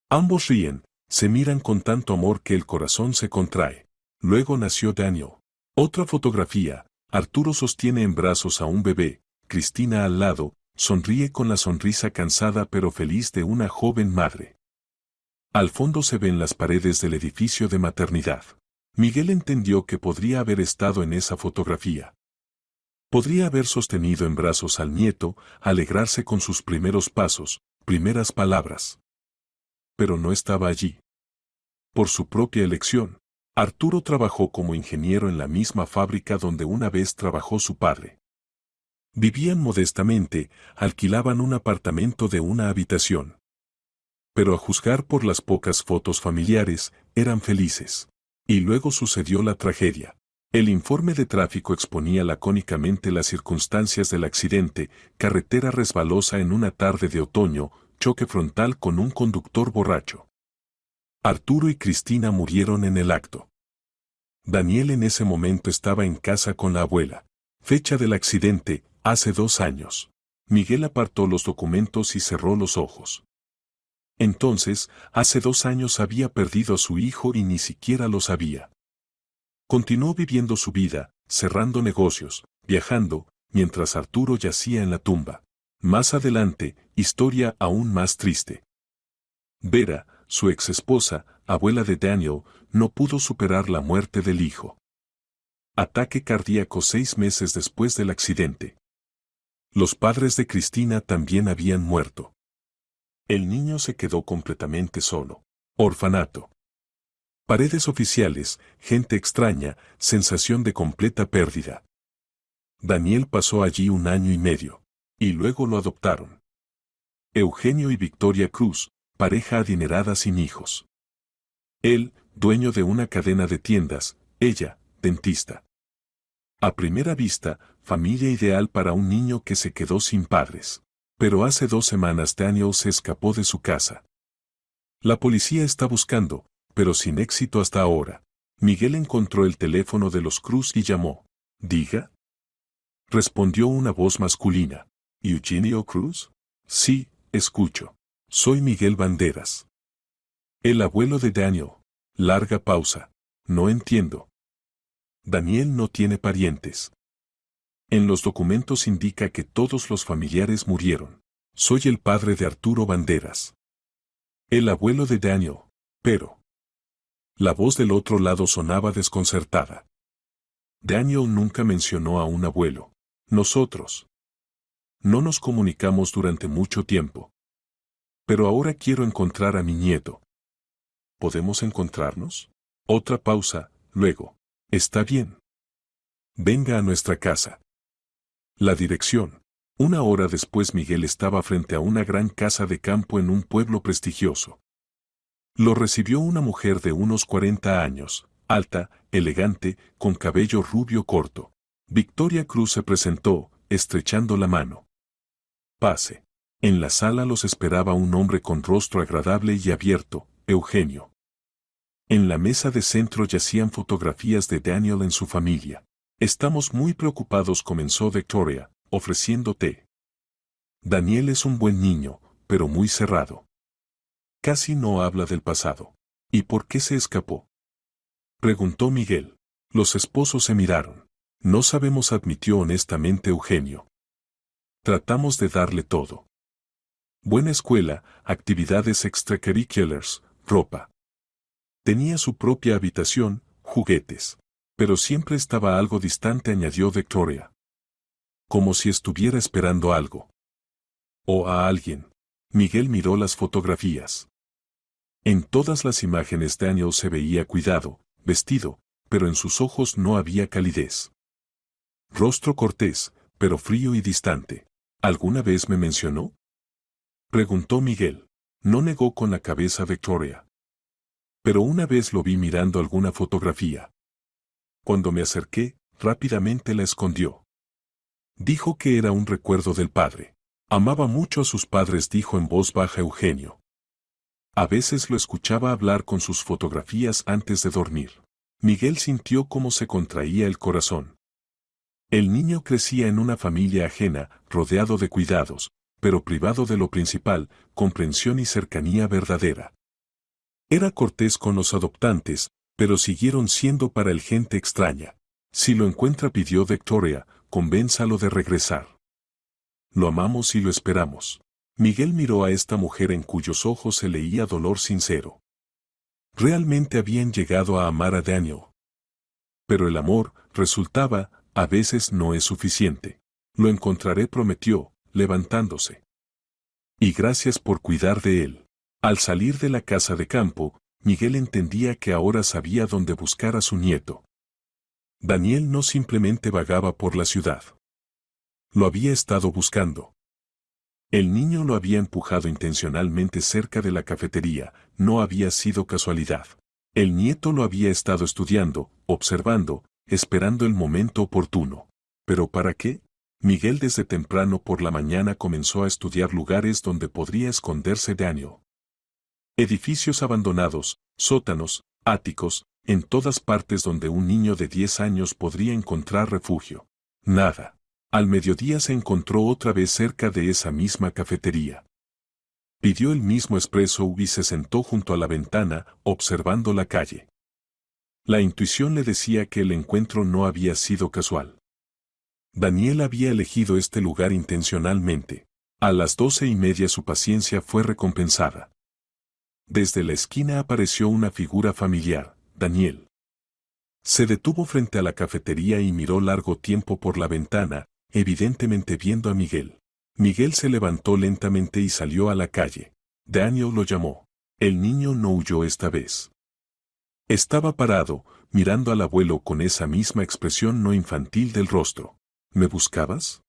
Ambos ríen, se miran con tanto amor que el corazón se contrae. Luego nació Daniel. Otra fotografía, Arturo sostiene en brazos a un bebé, Cristina al lado, sonríe con la sonrisa cansada pero feliz de una joven madre. Al fondo se ven las paredes del edificio de maternidad. Miguel entendió que podría haber estado en esa fotografía. Podría haber sostenido en brazos al nieto, alegrarse con sus primeros pasos, primeras palabras. Pero no estaba allí. Por su propia elección, Arturo trabajó como ingeniero en la misma fábrica donde una vez trabajó su padre. Vivían modestamente, alquilaban un apartamento de una habitación. Pero a juzgar por las pocas fotos familiares, eran felices. Y luego sucedió la tragedia. El informe de tráfico exponía lacónicamente las circunstancias del accidente: carretera resbalosa en una tarde de otoño, choque frontal con un conductor borracho. Arturo y Cristina murieron en el acto. Daniel en ese momento estaba en casa con la abuela. Fecha del accidente, hace 2 años. Miguel apartó los documentos y cerró los ojos. Entonces, hace 2 años había perdido a su hijo y ni siquiera lo sabía. Continuó viviendo su vida, cerrando negocios, viajando, mientras Arturo yacía en la tumba. Más adelante, historia aún más triste. Vera, su ex esposa, abuela de Daniel, no pudo superar la muerte del hijo. Ataque cardíaco 6 meses después del accidente. Los padres de Cristina también habían muerto. El niño se quedó completamente solo. Orfanato. Paredes oficiales, gente extraña, sensación de completa pérdida. Daniel pasó allí 1 año y medio. Y luego lo adoptaron. Eugenio y Victoria Cruz, pareja adinerada sin hijos. Él, dueño de una cadena de tiendas, ella, dentista. A primera vista, familia ideal para un niño que se quedó sin padres. Pero hace 2 semanas Daniel se escapó de su casa. La policía está buscando, pero sin éxito hasta ahora. Miguel encontró el teléfono de los Cruz y llamó. ¿Diga? Respondió una voz masculina. ¿Eugenio Cruz? Sí, escucho. Soy Miguel Banderas. El abuelo de Daniel. Larga pausa. No entiendo. Daniel no tiene parientes. En los documentos indica que todos los familiares murieron. Soy el padre de Arturo Banderas. El abuelo de Daniel. Pero. La voz del otro lado sonaba desconcertada. Daniel nunca mencionó a un abuelo. Nosotros. No nos comunicamos durante mucho tiempo. Pero ahora quiero encontrar a mi nieto. ¿Podemos encontrarnos? Otra pausa, luego. Está bien. Venga a nuestra casa. La dirección. 1 hora después Miguel estaba frente a una gran casa de campo en un pueblo prestigioso. Lo recibió una mujer de unos 40 años, alta, elegante, con cabello rubio corto. Victoria Cruz se presentó, estrechando la mano. Pase. En la sala los esperaba un hombre con rostro agradable y abierto, Eugenio. En la mesa de centro yacían fotografías de Daniel en su familia. Estamos muy preocupados, comenzó Victoria, ofreciendo té. Daniel es un buen niño, pero muy cerrado. Casi no habla del pasado. ¿Y por qué se escapó? Preguntó Miguel. Los esposos se miraron. No sabemos, admitió honestamente Eugenio. Tratamos de darle todo. Buena escuela, actividades extracurriculares, ropa. Tenía su propia habitación, juguetes. Pero siempre estaba algo distante, añadió Victoria. Como si estuviera esperando algo. O a alguien. Miguel miró las fotografías. En todas las imágenes Daniel se veía cuidado, vestido, pero en sus ojos no había calidez. Rostro cortés, pero frío y distante. ¿Alguna vez me mencionó? Preguntó Miguel. No, negó con la cabeza Victoria. Pero una vez lo vi mirando alguna fotografía. Cuando me acerqué, rápidamente la escondió. Dijo que era un recuerdo del padre. Amaba mucho a sus padres, dijo en voz baja Eugenio. A veces lo escuchaba hablar con sus fotografías antes de dormir. Miguel sintió cómo se contraía el corazón. El niño crecía en una familia ajena, rodeado de cuidados, pero privado de lo principal, comprensión y cercanía verdadera. Era cortés con los adoptantes, pero siguieron siendo para él gente extraña. Si lo encuentra, pidió Victoria, convénzalo de regresar. Lo amamos y lo esperamos. Miguel miró a esta mujer en cuyos ojos se leía dolor sincero. Realmente habían llegado a amar a Daniel. Pero el amor, resultaba, a veces no es suficiente. Lo encontraré, prometió, levantándose. Y gracias por cuidar de él. Al salir de la casa de campo, Miguel entendía que ahora sabía dónde buscar a su nieto. Daniel no simplemente vagaba por la ciudad. Lo había estado buscando. El niño lo había empujado intencionalmente cerca de la cafetería, no había sido casualidad. El nieto lo había estado estudiando, observando, esperando el momento oportuno. ¿Pero para qué? Miguel desde temprano por la mañana comenzó a estudiar lugares donde podría esconderse Daniel. Edificios abandonados, sótanos, áticos, en todas partes donde un niño de 10 años podría encontrar refugio. Nada. Al mediodía se encontró otra vez cerca de esa misma cafetería. Pidió el mismo espresso y se sentó junto a la ventana, observando la calle. La intuición le decía que el encuentro no había sido casual. Daniel había elegido este lugar intencionalmente. A las 12:30 su paciencia fue recompensada. Desde la esquina apareció una figura familiar, Daniel. Se detuvo frente a la cafetería y miró largo tiempo por la ventana, evidentemente viendo a Miguel. Miguel se levantó lentamente y salió a la calle. Daniel lo llamó. El niño no huyó esta vez. Estaba parado, mirando al abuelo con esa misma expresión no infantil del rostro. ¿Me buscabas?,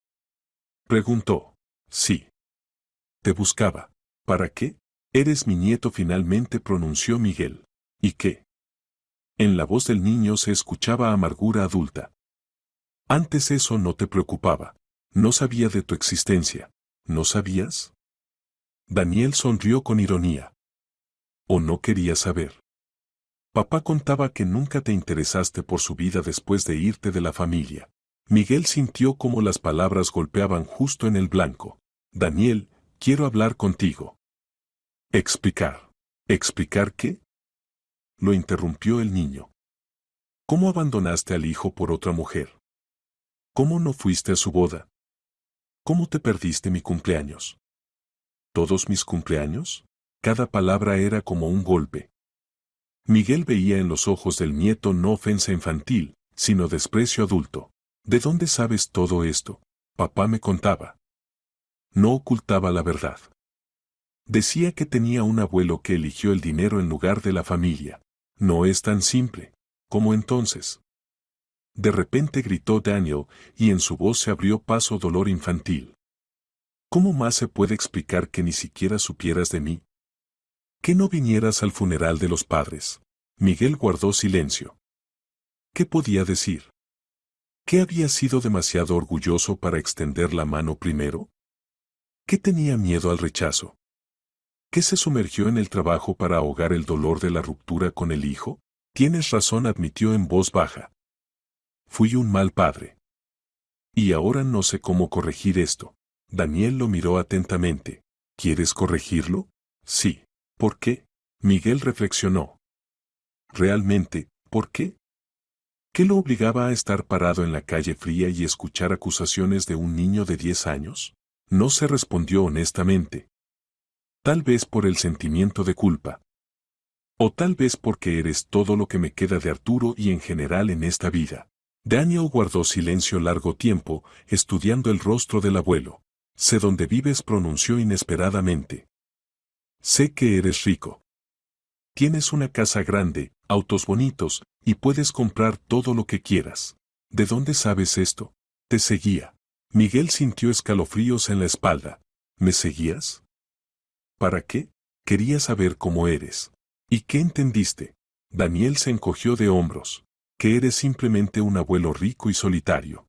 preguntó. Sí. Te buscaba. ¿Para qué? Eres mi nieto, finalmente pronunció Miguel. ¿Y qué? En la voz del niño se escuchaba amargura adulta. Antes eso no te preocupaba. No sabía de tu existencia. ¿No sabías? Daniel sonrió con ironía. ¿O no querías saber? Papá contaba que nunca te interesaste por su vida después de irte de la familia. Miguel sintió como las palabras golpeaban justo en el blanco. Daniel, quiero hablar contigo. ¿Explicar? ¿Explicar qué? Lo interrumpió el niño. ¿Cómo abandonaste al hijo por otra mujer? ¿Cómo no fuiste a su boda? ¿Cómo te perdiste mi cumpleaños? ¿Todos mis cumpleaños? Cada palabra era como un golpe. Miguel veía en los ojos del nieto no ofensa infantil, sino desprecio adulto. ¿De dónde sabes todo esto? Papá me contaba. No ocultaba la verdad. Decía que tenía un abuelo que eligió el dinero en lugar de la familia. No es tan simple. ¿Cómo entonces? De repente gritó Daniel, y en su voz se abrió paso dolor infantil. ¿Cómo más se puede explicar que ni siquiera supieras de mí? ¿Que no vinieras al funeral de los padres? Miguel guardó silencio. ¿Qué podía decir? ¿Que había sido demasiado orgulloso para extender la mano primero? ¿Que tenía miedo al rechazo? ¿Que se sumergió en el trabajo para ahogar el dolor de la ruptura con el hijo? Tienes razón, admitió en voz baja. Fui un mal padre. Y ahora no sé cómo corregir esto. Daniel lo miró atentamente. ¿Quieres corregirlo? Sí. ¿Por qué? Miguel reflexionó. ¿Realmente, por qué? ¿Qué lo obligaba a estar parado en la calle fría y escuchar acusaciones de un niño de 10 años? No se respondió honestamente. Tal vez por el sentimiento de culpa. O tal vez porque eres todo lo que me queda de Arturo y en general en esta vida. Daniel guardó silencio largo tiempo, estudiando el rostro del abuelo. Sé dónde vives, pronunció inesperadamente. Sé que eres rico. Tienes una casa grande, autos bonitos, y puedes comprar todo lo que quieras. ¿De dónde sabes esto? Te seguía. Miguel sintió escalofríos en la espalda. ¿Me seguías? ¿Para qué? Quería saber cómo eres. ¿Y qué entendiste? Daniel se encogió de hombros. Que eres simplemente un abuelo rico y solitario.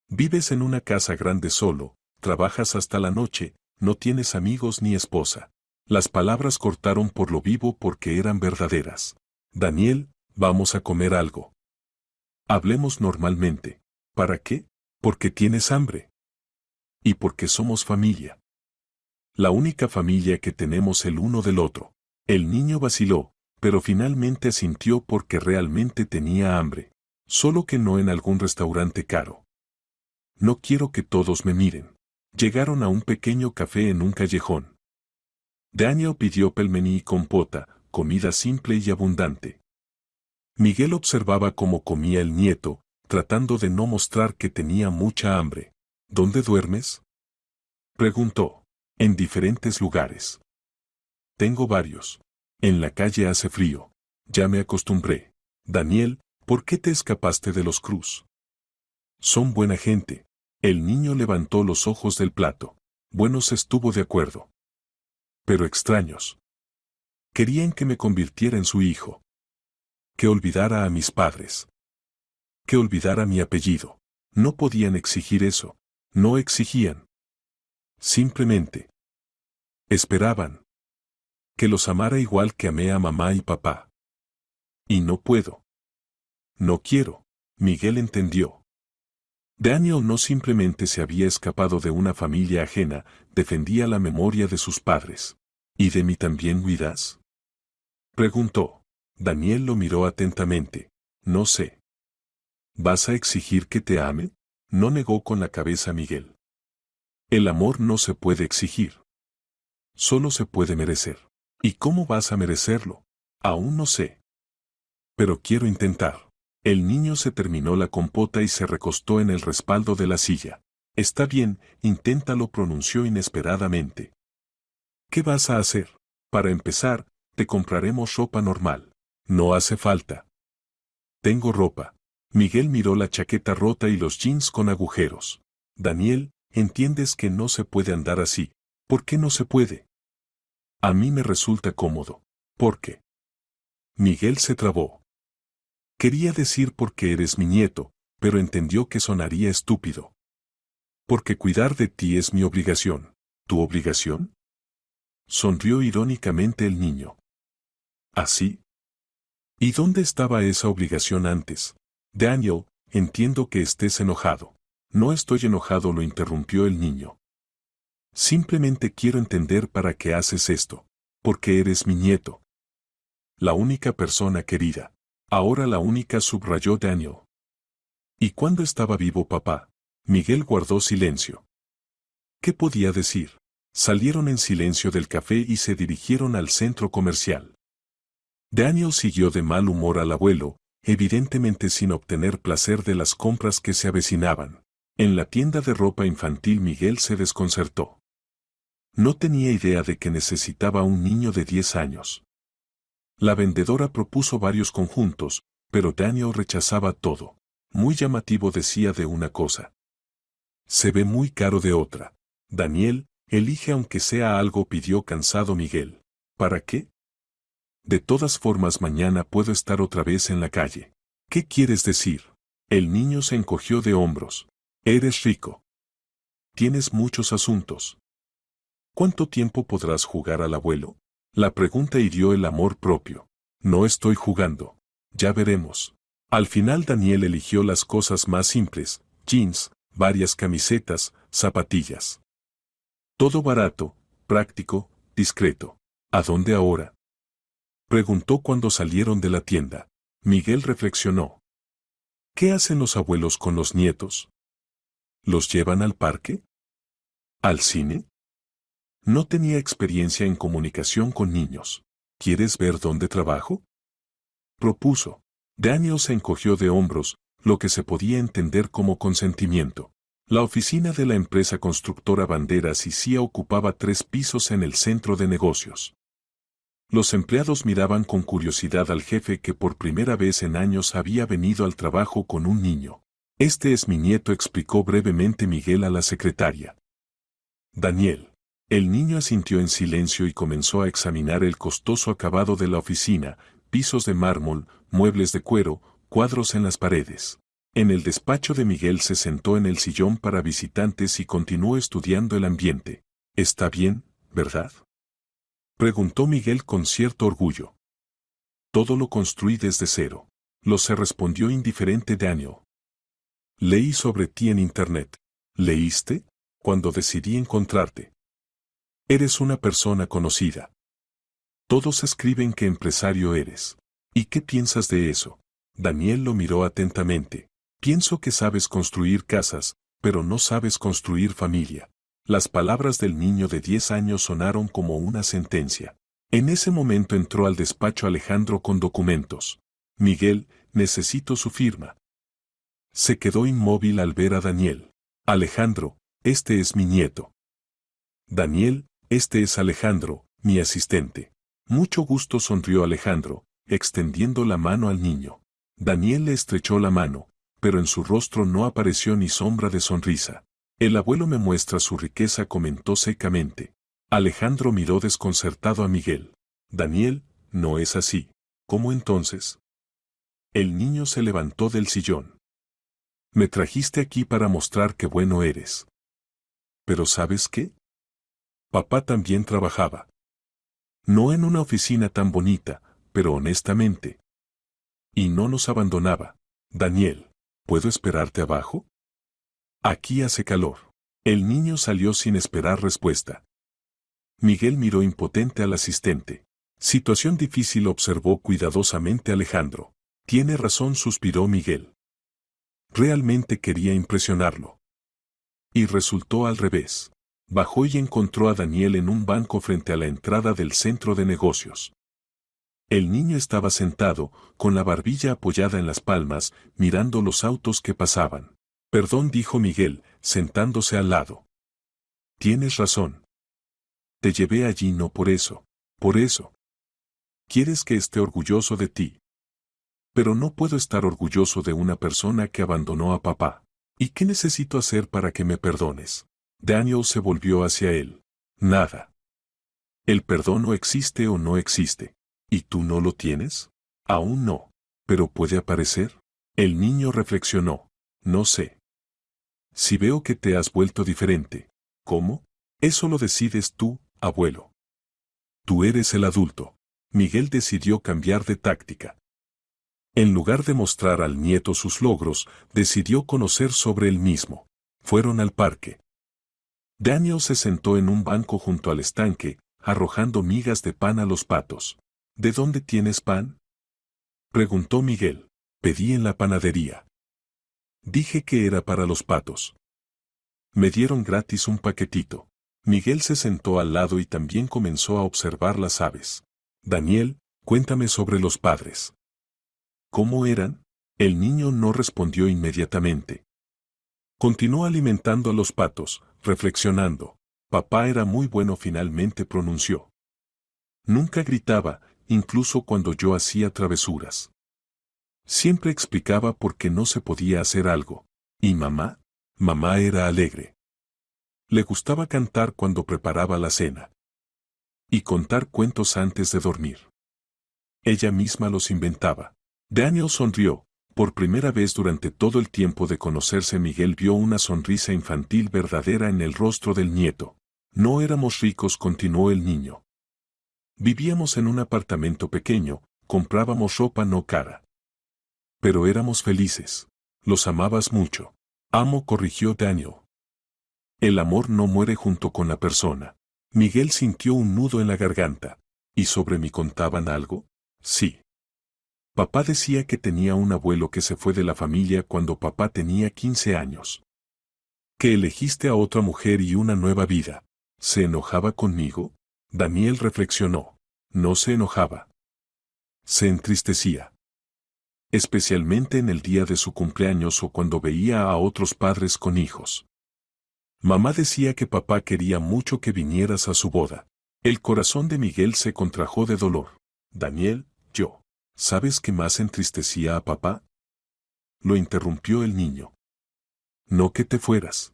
Vives en una casa grande solo, trabajas hasta la noche, no tienes amigos ni esposa. Las palabras cortaron por lo vivo porque eran verdaderas. Daniel, vamos a comer algo. Hablemos normalmente. ¿Para qué? Porque tienes hambre. Y porque somos familia. La única familia que tenemos el uno del otro. El niño vaciló, pero finalmente asintió porque realmente tenía hambre. Solo que no en algún restaurante caro. No quiero que todos me miren. Llegaron a un pequeño café en un callejón. Daniel pidió pelmeni y compota, comida simple y abundante. Miguel observaba cómo comía el nieto, tratando de no mostrar que tenía mucha hambre. ¿Dónde duermes?, preguntó. En diferentes lugares. Tengo varios. En la calle hace frío. Ya me acostumbré. Daniel, ¿por qué te escapaste de los Cruz? Son buena gente. El niño levantó los ojos del plato. Buenos, estuvo de acuerdo. Pero extraños. Querían que me convirtiera en su hijo. Que olvidara a mis padres. Que olvidara mi apellido. No podían exigir eso. No exigían. Simplemente. Esperaban. Que los amara igual que amé a mamá y papá. Y no puedo. No quiero. Miguel entendió. Daniel no simplemente se había escapado de una familia ajena, defendía la memoria de sus padres. ¿Y de mí también cuidas?, preguntó. Daniel lo miró atentamente. No sé. ¿Vas a exigir que te ame? No negó con la cabeza Miguel. El amor no se puede exigir. Solo se puede merecer. ¿Y cómo vas a merecerlo? Aún no sé. Pero quiero intentar. El niño se terminó la compota y se recostó en el respaldo de la silla. Está bien, inténtalo, pronunció inesperadamente. ¿Qué vas a hacer? Para empezar, te compraremos ropa normal. No hace falta. Tengo ropa. Miguel miró la chaqueta rota y los jeans con agujeros. Daniel, entiendes que no se puede andar así. ¿Por qué no se puede? A mí me resulta cómodo. ¿Por qué? Miguel se trabó. Quería decir porque eres mi nieto, pero entendió que sonaría estúpido. Porque cuidar de ti es mi obligación. ¿Tu obligación? Sonrió irónicamente el niño. ¿Así? ¿Y dónde estaba esa obligación antes? Daniel, entiendo que estés enojado. No estoy enojado, lo interrumpió el niño. Simplemente quiero entender para qué haces esto. Porque eres mi nieto. La única persona querida. Ahora la única, subrayó Daniel. ¿Y cuándo estaba vivo papá? Miguel guardó silencio. ¿Qué podía decir? Salieron en silencio del café y se dirigieron al centro comercial. Daniel siguió de mal humor al abuelo, evidentemente sin obtener placer de las compras que se avecinaban. En la tienda de ropa infantil Miguel se desconcertó. No tenía idea de que necesitaba un niño de 10 años. La vendedora propuso varios conjuntos, pero Daniel rechazaba todo. Muy llamativo, decía de una cosa. Se ve muy caro de otra. Daniel, elige aunque sea algo, pidió cansado Miguel. ¿Para qué? De todas formas mañana puedo estar otra vez en la calle. ¿Qué quieres decir? El niño se encogió de hombros. Eres rico. Tienes muchos asuntos. ¿Cuánto tiempo podrás jugar al abuelo? La pregunta hirió el amor propio. No estoy jugando. Ya veremos. Al final Daniel eligió las cosas más simples, jeans, varias camisetas, zapatillas. Todo barato, práctico, discreto. ¿A dónde ahora? Preguntó cuando salieron de la tienda. Miguel reflexionó. ¿Qué hacen los abuelos con los nietos? ¿Los llevan al parque? ¿Al cine? No tenía experiencia en comunicación con niños. ¿Quieres ver dónde trabajo? Propuso. Daniel se encogió de hombros, lo que se podía entender como consentimiento. La oficina de la empresa constructora Banderas y Cía ocupaba 3 pisos en el centro de negocios. Los empleados miraban con curiosidad al jefe, que por primera vez en años había venido al trabajo con un niño. Este es mi nieto, explicó brevemente Miguel a la secretaria. Daniel. El niño asintió en silencio y comenzó a examinar el costoso acabado de la oficina, pisos de mármol, muebles de cuero, cuadros en las paredes. En el despacho de Miguel se sentó en el sillón para visitantes y continuó estudiando el ambiente. ¿Está bien, verdad? Preguntó Miguel con cierto orgullo. Todo lo construí desde cero. Se respondió indiferente Daniel. Leí sobre ti en internet. ¿Leíste? Cuando decidí encontrarte. Eres una persona conocida. Todos escriben qué empresario eres. ¿Y qué piensas de eso? Daniel lo miró atentamente. Pienso que sabes construir casas, pero no sabes construir familia. Las palabras del niño de 10 años sonaron como una sentencia. En ese momento entró al despacho Alejandro con documentos. Miguel, necesito su firma. Se quedó inmóvil al ver a Daniel. Alejandro, este es mi nieto. Daniel, este es Alejandro, mi asistente. Mucho gusto, sonrió Alejandro, extendiendo la mano al niño. Daniel le estrechó la mano, pero en su rostro no apareció ni sombra de sonrisa. El abuelo me muestra su riqueza, comentó secamente. Alejandro miró desconcertado a Miguel. Daniel, no es así. ¿Cómo entonces? El niño se levantó del sillón. Me trajiste aquí para mostrar qué bueno eres. Pero ¿sabes qué? Papá también trabajaba. No en una oficina tan bonita, pero honestamente. Y no nos abandonaba. Daniel, ¿puedo esperarte abajo? Aquí hace calor. El niño salió sin esperar respuesta. Miguel miró impotente al asistente. Situación difícil, observó cuidadosamente Alejandro. Tiene razón, suspiró Miguel. Realmente quería impresionarlo. Y resultó al revés. Bajó y encontró a Daniel en un banco frente a la entrada del centro de negocios. El niño estaba sentado, con la barbilla apoyada en las palmas, mirando los autos que pasaban. Perdón, dijo Miguel, sentándose al lado. Tienes razón. Te llevé allí no por eso. Por eso. Quieres que esté orgulloso de ti. Pero no puedo estar orgulloso de una persona que abandonó a papá. ¿Y qué necesito hacer para que me perdones? Daniel se volvió hacia él. Nada. El perdón no existe o no existe. ¿Y tú no lo tienes? Aún no. ¿Pero puede aparecer? El niño reflexionó. No sé. Si veo que te has vuelto diferente. ¿Cómo? Eso lo decides tú, abuelo. Tú eres el adulto. Miguel decidió cambiar de táctica. En lugar de mostrar al nieto sus logros, decidió conocer sobre él mismo. Fueron al parque. Daniel se sentó en un banco junto al estanque, arrojando migas de pan a los patos. ¿De dónde tienes pan? Preguntó Miguel. Pedí en la panadería. Dije que era para los patos. Me dieron gratis un paquetito. Miguel se sentó al lado y también comenzó a observar las aves. Daniel, cuéntame sobre los padres. ¿Cómo eran? El niño no respondió inmediatamente. Continuó alimentando a los patos, reflexionando. Papá era muy bueno, finalmente pronunció. Nunca gritaba, incluso cuando yo hacía travesuras. Siempre explicaba por qué no se podía hacer algo. ¿Y mamá? Mamá era alegre. Le gustaba cantar cuando preparaba la cena. Y contar cuentos antes de dormir. Ella misma los inventaba. Daniel sonrió. Por primera vez durante todo el tiempo de conocerse, Miguel vio una sonrisa infantil verdadera en el rostro del nieto. No éramos ricos, continuó el niño. Vivíamos en un apartamento pequeño, comprábamos ropa no cara. Pero éramos felices. Los amabas mucho. Amo, corrigió Daniel. El amor no muere junto con la persona. Miguel sintió un nudo en la garganta. ¿Y sobre mí contaban algo? Sí. Papá decía que tenía un abuelo que se fue de la familia cuando papá tenía 15 años. Que elegiste a otra mujer y una nueva vida. ¿Se enojaba conmigo? Daniel reflexionó. No se enojaba. Se entristecía. Especialmente en el día de su cumpleaños o cuando veía a otros padres con hijos. Mamá decía que papá quería mucho que vinieras a su boda. El corazón de Miguel se contrajo de dolor. Daniel, yo. ¿Sabes qué más entristecía a papá? Lo interrumpió el niño. No que te fueras,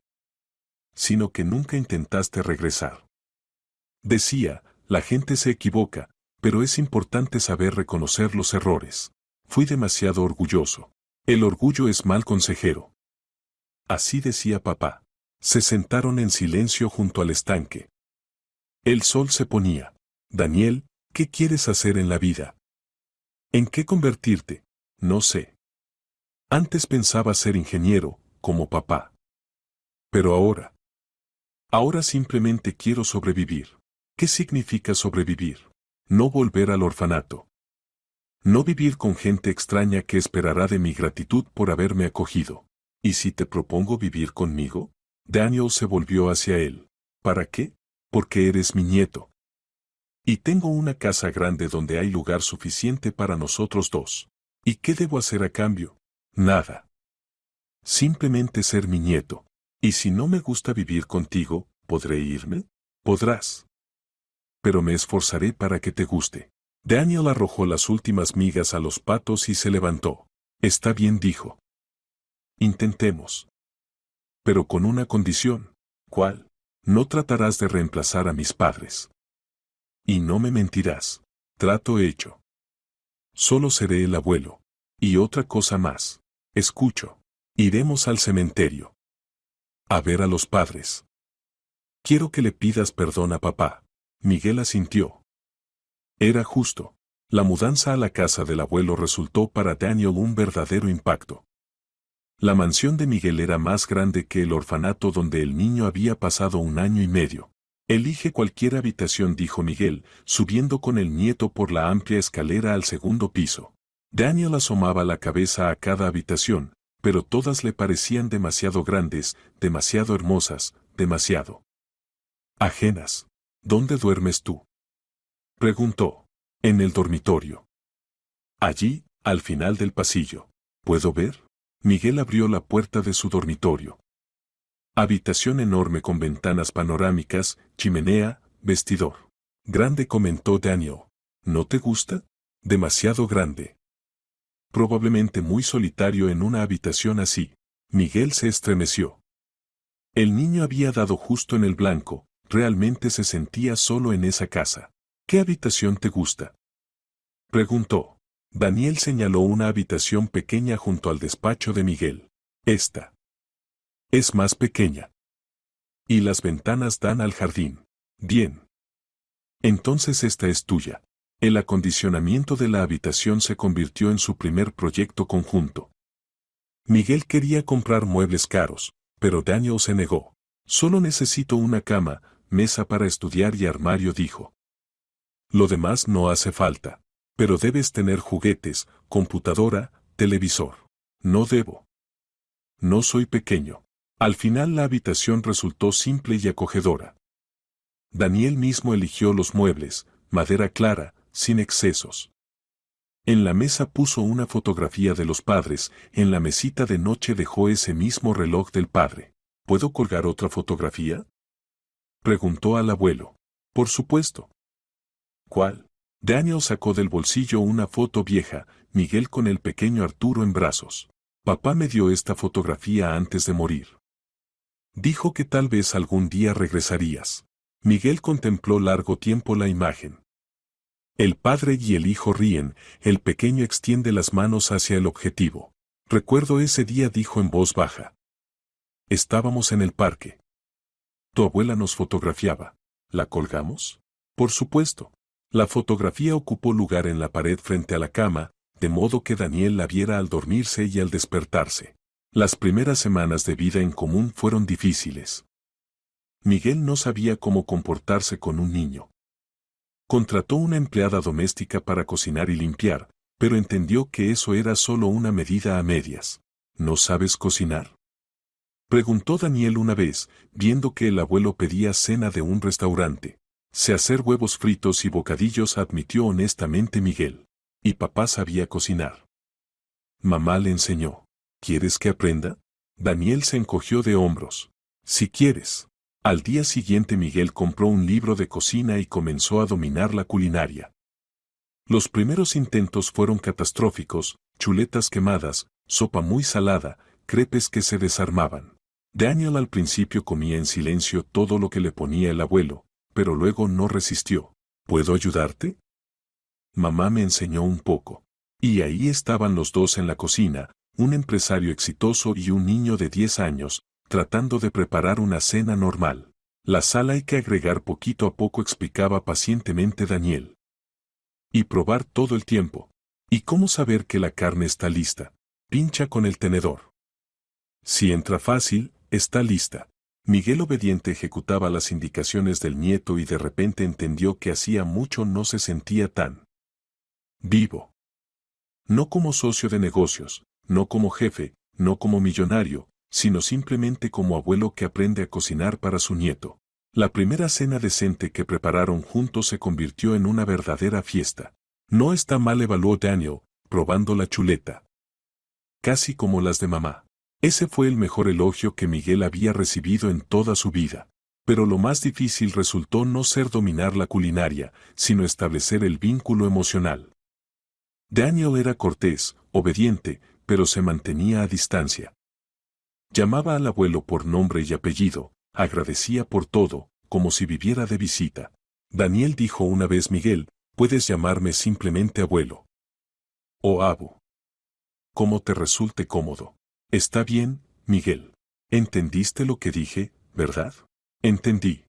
sino que nunca intentaste regresar. Decía, la gente se equivoca, pero es importante saber reconocer los errores. Fui demasiado orgulloso. El orgullo es mal consejero. Así decía papá. Se sentaron en silencio junto al estanque. El sol se ponía. Daniel, ¿qué quieres hacer en la vida? ¿En qué convertirte? No sé. Antes pensaba ser ingeniero, como papá. Pero ahora. Ahora simplemente quiero sobrevivir. ¿Qué significa sobrevivir? No volver al orfanato. No vivir con gente extraña que esperará de mi gratitud por haberme acogido. ¿Y si te propongo vivir conmigo? Daniel se volvió hacia él. ¿Para qué? Porque eres mi nieto. Y tengo una casa grande donde hay lugar suficiente para nosotros dos. ¿Y qué debo hacer a cambio? Nada. Simplemente ser mi nieto. ¿Y si no me gusta vivir contigo, podré irme? Podrás. Pero me esforzaré para que te guste. Daniel arrojó las últimas migas a los patos y se levantó. Está bien, dijo. Intentemos. Pero con una condición. ¿Cuál? No tratarás de reemplazar a mis padres. Y no me mentirás. Trato hecho. Solo seré el abuelo. Y otra cosa más. Escucho. Iremos al cementerio. A ver a los padres. Quiero que le pidas perdón a papá. Miguel asintió. Era justo. La mudanza a la casa del abuelo resultó para Daniel un verdadero impacto. La mansión de Miguel era más grande que el orfanato donde el niño había pasado 1 año y medio. Elige cualquier habitación, dijo Miguel, subiendo con el nieto por la amplia escalera al segundo piso. Daniel asomaba la cabeza a cada habitación, pero todas le parecían demasiado grandes, demasiado hermosas, demasiado ajenas. ¿Dónde duermes tú?, preguntó. En el dormitorio. Allí, al final del pasillo. ¿Puedo ver? Miguel abrió la puerta de su dormitorio. Habitación enorme con ventanas panorámicas, chimenea, vestidor. Grande, comentó Daniel. ¿No te gusta? Demasiado grande. Probablemente muy solitario en una habitación así. Miguel se estremeció. El niño había dado justo en el blanco, realmente se sentía solo en esa casa. ¿Qué habitación te gusta?, preguntó. Daniel señaló una habitación pequeña junto al despacho de Miguel. Esta es más pequeña. Y las ventanas dan al jardín. Bien. Entonces esta es tuya. El acondicionamiento de la habitación se convirtió en su primer proyecto conjunto. Miguel quería comprar muebles caros, pero Daniel se negó. Solo necesito una cama, mesa para estudiar y armario, dijo. Lo demás no hace falta. Pero debes tener juguetes, computadora, televisor. No debo. No soy pequeño. Al final la habitación resultó simple y acogedora. Daniel mismo eligió los muebles, madera clara, sin excesos. En la mesa puso una fotografía de los padres, en la mesita de noche dejó ese mismo reloj del padre. ¿Puedo colgar otra fotografía?, preguntó al abuelo. Por supuesto. ¿Cuál? Daniel sacó del bolsillo una foto vieja, Miguel con el pequeño Arturo en brazos. Papá me dio esta fotografía antes de morir. Dijo que tal vez algún día regresarías. Miguel contempló largo tiempo la imagen. El padre y el hijo ríen, el pequeño extiende las manos hacia el objetivo. Recuerdo ese día, dijo en voz baja. Estábamos en el parque. Tu abuela nos fotografiaba. ¿La colgamos? Por supuesto. La fotografía ocupó lugar en la pared frente a la cama, de modo que Daniel la viera al dormirse y al despertarse. Las primeras semanas de vida en común fueron difíciles. Miguel no sabía cómo comportarse con un niño. Contrató una empleada doméstica para cocinar y limpiar, pero entendió que eso era solo una medida a medias. ¿No sabes cocinar?, preguntó Daniel una vez, viendo que el abuelo pedía cena de un restaurante. Sé hacer huevos fritos y bocadillos, admitió honestamente Miguel. Y papá sabía cocinar. Mamá le enseñó. ¿Quieres que aprenda? Daniel se encogió de hombros. Si quieres. Al día siguiente Miguel compró un libro de cocina y comenzó a dominar la culinaria. Los primeros intentos fueron catastróficos, chuletas quemadas, sopa muy salada, crepes que se desarmaban. Daniel al principio comía en silencio todo lo que le ponía el abuelo, pero luego no resistió. ¿Puedo ayudarte? Mamá me enseñó un poco. Y ahí estaban los dos en la cocina, un empresario exitoso y un niño de 10 años, tratando de preparar una cena normal. La sal hay que agregar poquito a poco, explicaba pacientemente Daniel. Y probar todo el tiempo. ¿Y cómo saber que la carne está lista? Pincha con el tenedor. Si entra fácil, está lista. Miguel obediente ejecutaba las indicaciones del nieto y de repente entendió que hacía mucho no se sentía tan vivo. No como socio de negocios, no como jefe, no como millonario, sino simplemente como abuelo que aprende a cocinar para su nieto. La primera cena decente que prepararon juntos se convirtió en una verdadera fiesta. No está mal, evaluó Daniel, probando la chuleta. Casi como las de mamá. Ese fue el mejor elogio que Miguel había recibido en toda su vida. Pero lo más difícil resultó no ser dominar la culinaria, sino establecer el vínculo emocional. Daniel era cortés, obediente, pero se mantenía a distancia. Llamaba al abuelo por nombre y apellido, agradecía por todo, como si viviera de visita. Daniel dijo una vez: Miguel, puedes llamarme simplemente abuelo. O abu. Como te resulte cómodo. Está bien, Miguel. ¿Entendiste lo que dije, verdad? Entendí.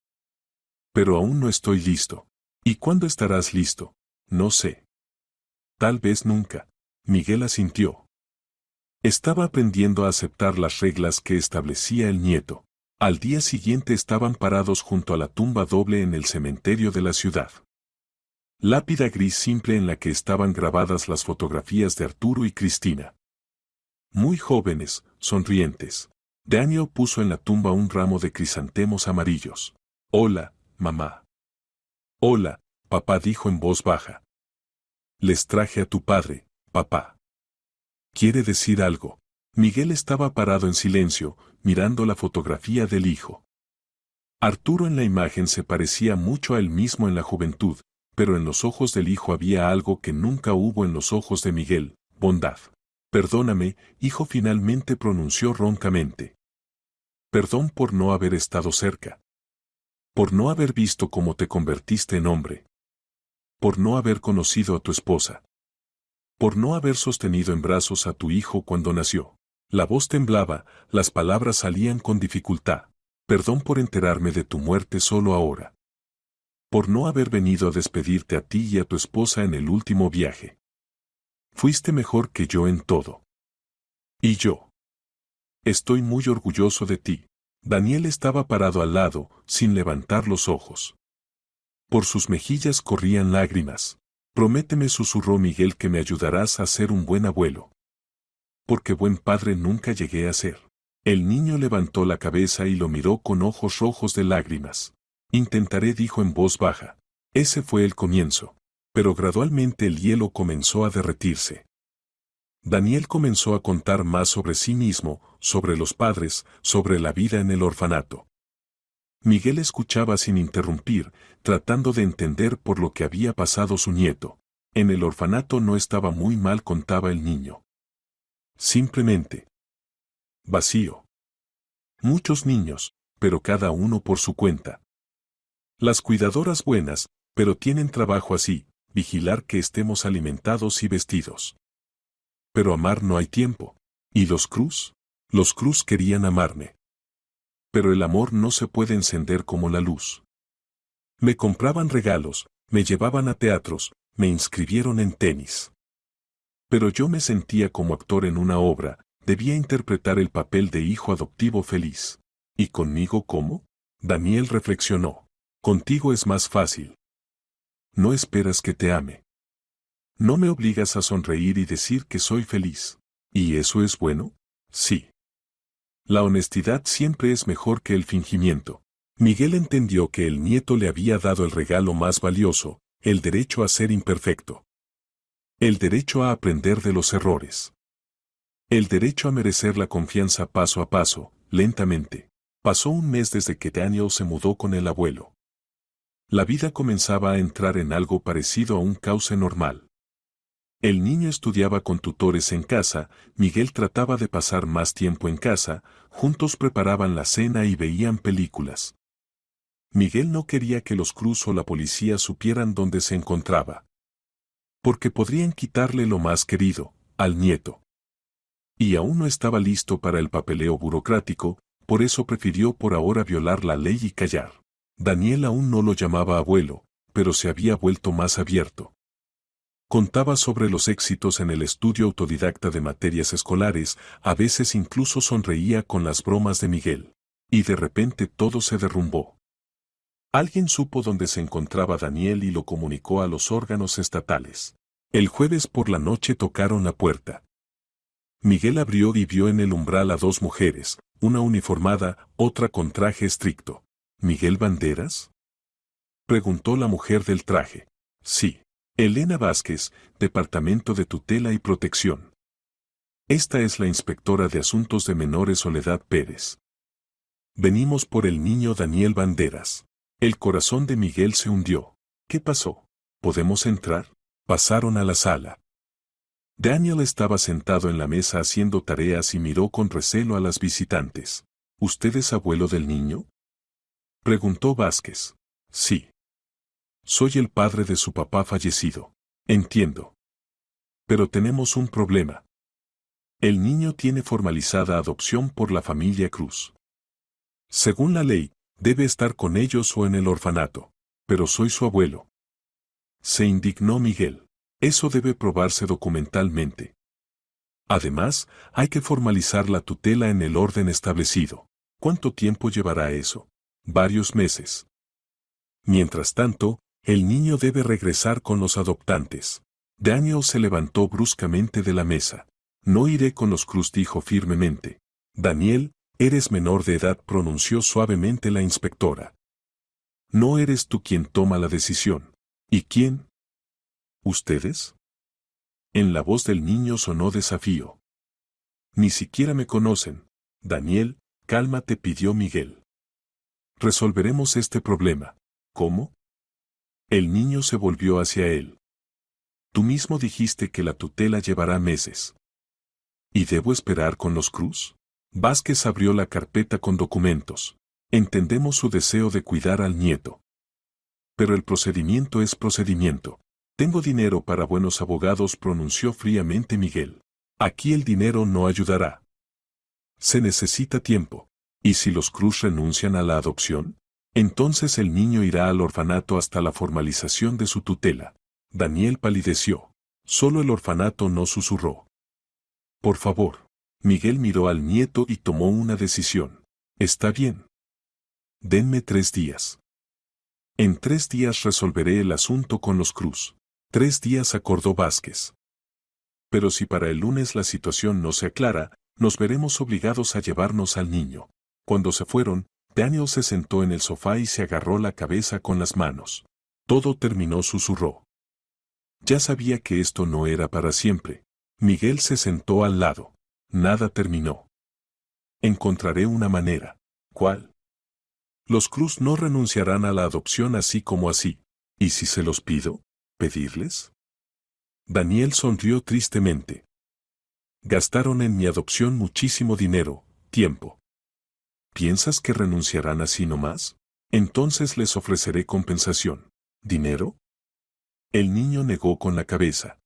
Pero aún no estoy listo. ¿Y cuándo estarás listo? No sé. Tal vez nunca. Miguel asintió. Estaba aprendiendo a aceptar las reglas que establecía el nieto. Al día siguiente estaban parados junto a la tumba doble en el cementerio de la ciudad. Lápida gris simple en la que estaban grabadas las fotografías de Arturo y Cristina. muy jóvenes, sonrientes. Daniel puso en la tumba un ramo de crisantemos amarillos. Hola, mamá. Hola, papá dijo en voz baja. Les traje a tu padre, papá. ¿Quiere decir algo? Miguel estaba parado en silencio, mirando la fotografía del hijo. Arturo en la imagen se parecía mucho a él mismo en la juventud, pero en los ojos del hijo había algo que nunca hubo en los ojos de Miguel, bondad. Perdóname, hijo, finalmente pronunció roncamente. Perdón por no haber estado cerca. Por no haber visto cómo te convertiste en hombre. Por no haber conocido a tu esposa. Por no haber sostenido en brazos a tu hijo cuando nació. La voz temblaba, las palabras salían con dificultad. Perdón por enterarme de tu muerte solo ahora. Por no haber venido a despedirte a ti y a tu esposa en el último viaje. Fuiste mejor que yo en todo. Y yo. Estoy muy orgulloso de ti. Daniel estaba parado al lado, sin levantar los ojos. Por sus mejillas corrían lágrimas. Prométeme, susurró Miguel, que me ayudarás a ser un buen abuelo. Porque buen padre nunca llegué a ser. El niño levantó la cabeza y lo miró con ojos rojos de lágrimas. Intentaré, dijo en voz baja. Ese fue el comienzo. Pero gradualmente el hielo comenzó a derretirse. Daniel comenzó a contar más sobre sí mismo, sobre los padres, sobre la vida en el orfanato. Miguel escuchaba sin interrumpir, tratando de entender por lo que había pasado su nieto. En el orfanato no estaba muy mal, contaba el niño. Simplemente vacío. Muchos niños, pero cada uno por su cuenta. Las cuidadoras buenas, pero tienen trabajo así, vigilar que estemos alimentados y vestidos. Pero amar no hay tiempo. ¿Y los Cruz? Los Cruz querían amarme. Pero el amor no se puede encender como la luz. Me compraban regalos, me llevaban a teatros, me inscribieron en tenis. Pero yo me sentía como actor en una obra, debía interpretar el papel de hijo adoptivo feliz. ¿Y conmigo cómo? Daniel reflexionó. Contigo es más fácil. No esperas que te ame. No me obligas a sonreír y decir que soy feliz. ¿Y eso es bueno? Sí. La honestidad siempre es mejor que el fingimiento. Miguel entendió que el nieto le había dado el regalo más valioso, el derecho a ser imperfecto. El derecho a aprender de los errores. El derecho a merecer la confianza paso a paso, lentamente. Pasó un mes desde que Daniel se mudó con el abuelo. La vida comenzaba a entrar en algo parecido a un cauce normal. El niño estudiaba con tutores en casa, Miguel trataba de pasar más tiempo en casa, juntos preparaban la cena y veían películas. Miguel no quería que los Cruz o la policía supieran dónde se encontraba. Porque podrían quitarle lo más querido, al nieto. Y aún no estaba listo para el papeleo burocrático, por eso prefirió por ahora violar la ley y callar. Daniel aún no lo llamaba abuelo, pero se había vuelto más abierto. Contaba sobre los éxitos en el estudio autodidacta de materias escolares, a veces incluso sonreía con las bromas de Miguel. Y de repente todo se derrumbó. Alguien supo dónde se encontraba Daniel y lo comunicó a los órganos estatales. El jueves por la noche tocaron la puerta. Miguel abrió y vio en el umbral a dos mujeres, una uniformada, otra con traje estricto. ¿Miguel Banderas? Preguntó la mujer del traje. Sí. Elena Vázquez, Departamento de Tutela y Protección. Esta es la inspectora de Asuntos de Menores Soledad Pérez. Venimos por el niño Daniel Banderas. El corazón de Miguel se hundió. ¿Qué pasó? ¿Podemos entrar? Pasaron a la sala. Daniel estaba sentado en la mesa haciendo tareas y miró con recelo a las visitantes. ¿Usted es abuelo del niño? Preguntó Vázquez. Sí. Soy el padre de su papá fallecido. Entiendo. Pero tenemos un problema. El niño tiene formalizada adopción por la familia Cruz. Según la ley, debe estar con ellos o en el orfanato. Pero soy su abuelo. Se indignó Miguel. Eso debe probarse documentalmente. Además, hay que formalizar la tutela en el orden establecido. ¿Cuánto tiempo llevará eso? Varios meses. Mientras tanto, el niño debe regresar con los adoptantes. Daniel se levantó bruscamente de la mesa. No iré con los Cruz, dijo firmemente. Daniel, eres menor de edad, pronunció suavemente la inspectora. No eres tú quien toma la decisión. ¿Y quién? ¿Ustedes? En la voz del niño sonó desafío. Ni siquiera me conocen. Daniel, cálmate, pidió Miguel. Resolveremos este problema. ¿Cómo? El niño se volvió hacia él. Tú mismo dijiste que la tutela llevará meses. ¿Y debo esperar con los Cruz? Vázquez abrió la carpeta con documentos. Entendemos su deseo de cuidar al nieto. Pero el procedimiento es procedimiento. Tengo dinero para buenos abogados, pronunció fríamente Miguel. Aquí el dinero no ayudará. Se necesita tiempo. ¿Y si los Cruz renuncian a la adopción? Entonces el niño irá al orfanato hasta la formalización de su tutela. Daniel palideció. Solo el orfanato no, susurró. Por favor. Miguel miró al nieto y tomó una decisión. Está bien. Denme 3 días. En 3 días resolveré el asunto con los Cruz. 3 días, acordó Vázquez. Pero si para el lunes la situación no se aclara, nos veremos obligados a llevarnos al niño. Cuando se fueron, Daniel se sentó en el sofá y se agarró la cabeza con las manos. Todo terminó, susurró. Ya sabía que esto no era para siempre. Miguel se sentó al lado. Nada terminó. Encontraré una manera. ¿Cuál? Los Cruz no renunciarán a la adopción así como así. ¿Y si se los pido? ¿Pedirles? Daniel sonrió tristemente. Gastaron en mi adopción muchísimo dinero, tiempo. ¿Piensas que renunciarán así nomás? Entonces les ofreceré compensación. ¿Dinero? El niño negó con la cabeza.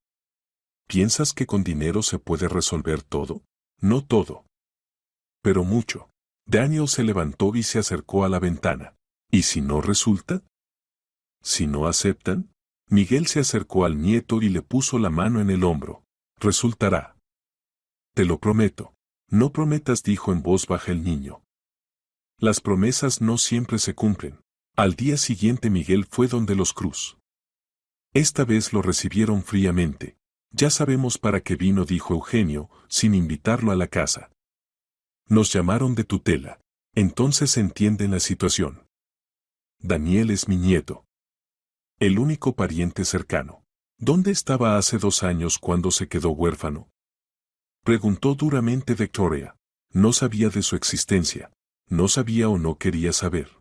¿Piensas que con dinero se puede resolver todo? No todo. Pero mucho. Daniel se levantó y se acercó a la ventana. ¿Y si no resulta? ¿Si no aceptan? Miguel se acercó al nieto y le puso la mano en el hombro. Resultará. Te lo prometo. No prometas, dijo en voz baja el niño. Las promesas no siempre se cumplen. Al día siguiente Miguel fue donde los Cruz. Esta vez lo recibieron fríamente. Ya sabemos para qué vino, dijo Eugenio, sin invitarlo a la casa. Nos llamaron de tutela. Entonces entienden la situación. Daniel es mi nieto. El único pariente cercano. ¿Dónde estaba hace 2 años cuando se quedó huérfano? Preguntó duramente Victoria. No sabía de su existencia. No sabía o no quería saber.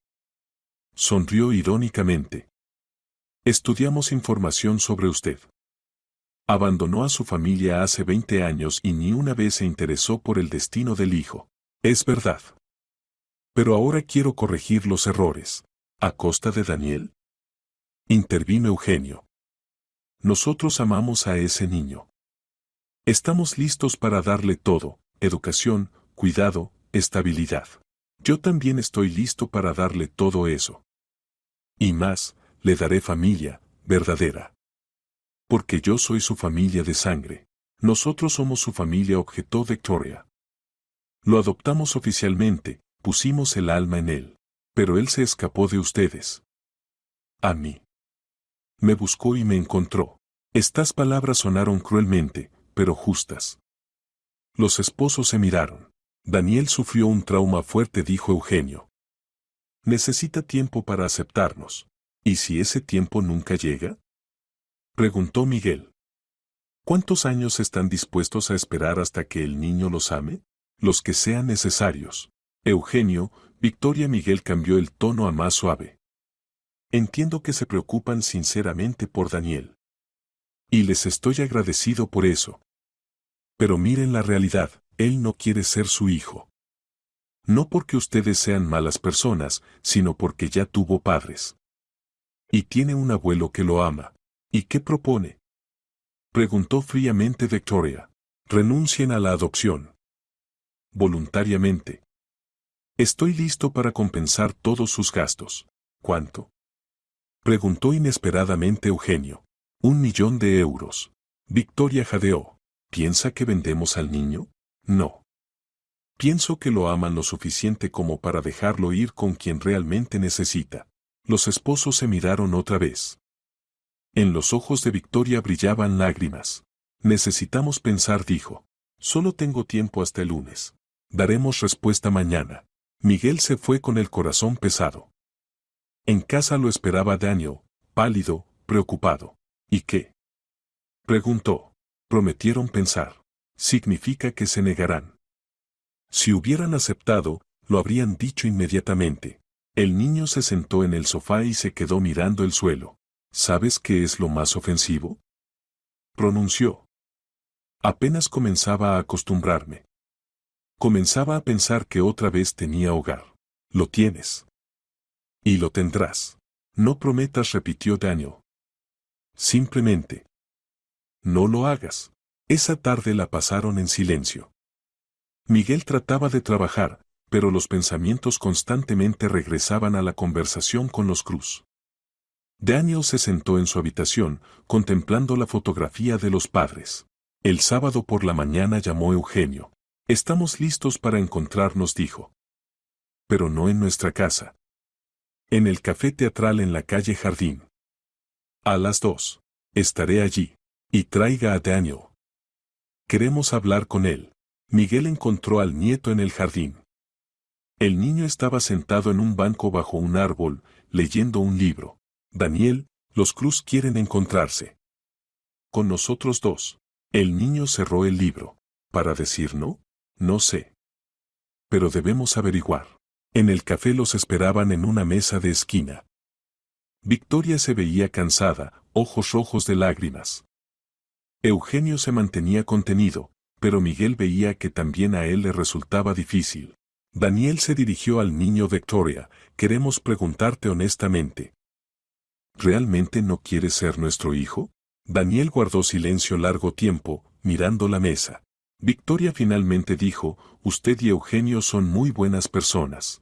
Sonrió irónicamente. Estudiamos información sobre usted. Abandonó a su familia hace 20 años y ni una vez se interesó por el destino del hijo. Es verdad. Pero ahora quiero corregir los errores. ¿A costa de Daniel? Intervino Eugenio. Nosotros amamos a ese niño. Estamos listos para darle todo, educación, cuidado, estabilidad. Yo también estoy listo para darle todo eso. Y más, le daré familia, verdadera. Porque yo soy su familia de sangre. Nosotros somos su familia, objetó Victoria. Lo adoptamos oficialmente, pusimos el alma en él. Pero él se escapó de ustedes. A mí. Me buscó y me encontró. Estas palabras sonaron cruelmente, pero justas. Los esposos se miraron. Daniel sufrió un trauma fuerte, dijo Eugenio. Necesita tiempo para aceptarnos. ¿Y si ese tiempo nunca llega? Preguntó Miguel. ¿Cuántos años están dispuestos a esperar hasta que el niño los ame? Los que sean necesarios. Eugenio, Victoria. Miguel cambió el tono a más suave. Entiendo que se preocupan sinceramente por Daniel. Y les estoy agradecido por eso. Pero miren la realidad, él no quiere ser su hijo. No porque ustedes sean malas personas, sino porque ya tuvo padres. Y tiene un abuelo que lo ama. ¿Y qué propone? Preguntó fríamente Victoria. Renuncien a la adopción. Voluntariamente. Estoy listo para compensar todos sus gastos. ¿Cuánto? Preguntó inesperadamente Eugenio. 1.000.000 de euros. Victoria jadeó. ¿Piensa que vendemos al niño? No. Pienso que lo aman lo suficiente como para dejarlo ir con quien realmente necesita. Los esposos se miraron otra vez. En los ojos de Victoria brillaban lágrimas. Necesitamos pensar, dijo. Solo tengo tiempo hasta el lunes. Daremos respuesta mañana. Miguel se fue con el corazón pesado. En casa lo esperaba Daniel, pálido, preocupado. ¿Y qué? Preguntó. Prometieron pensar. Significa que se negarán. Si hubieran aceptado, lo habrían dicho inmediatamente. El niño se sentó en el sofá y se quedó mirando el suelo. ¿Sabes qué es lo más ofensivo? Pronunció. Apenas comenzaba a acostumbrarme. Comenzaba a pensar que otra vez tenía hogar. Lo tienes. Y lo tendrás. No prometas, repitió Daniel. Simplemente. No lo hagas. Esa tarde la pasaron en silencio. Miguel trataba de trabajar, pero los pensamientos constantemente regresaban a la conversación con los Cruz. Daniel se sentó en su habitación, contemplando la fotografía de los padres. El sábado por la mañana llamó Eugenio. Estamos listos para encontrarnos, dijo. Pero no en nuestra casa. En el café teatral en la calle Jardín. A las 2. Estaré allí. Y traiga a Daniel. Queremos hablar con él. Miguel encontró al nieto en el jardín. El niño estaba sentado en un banco bajo un árbol, leyendo un libro. Daniel, los Cruz quieren encontrarse. Con nosotros dos. El niño cerró el libro. ¿Para decir no? No sé. Pero debemos averiguar. En el café los esperaban en una mesa de esquina. Victoria se veía cansada, ojos rojos de lágrimas. Eugenio se mantenía contenido, pero Miguel veía que también a él le resultaba difícil. Daniel se dirigió al niño. Victoria, queremos preguntarte honestamente. ¿Realmente no quieres ser nuestro hijo? Daniel guardó silencio largo tiempo, mirando la mesa. Victoria finalmente dijo, usted y Eugenio son muy buenas personas.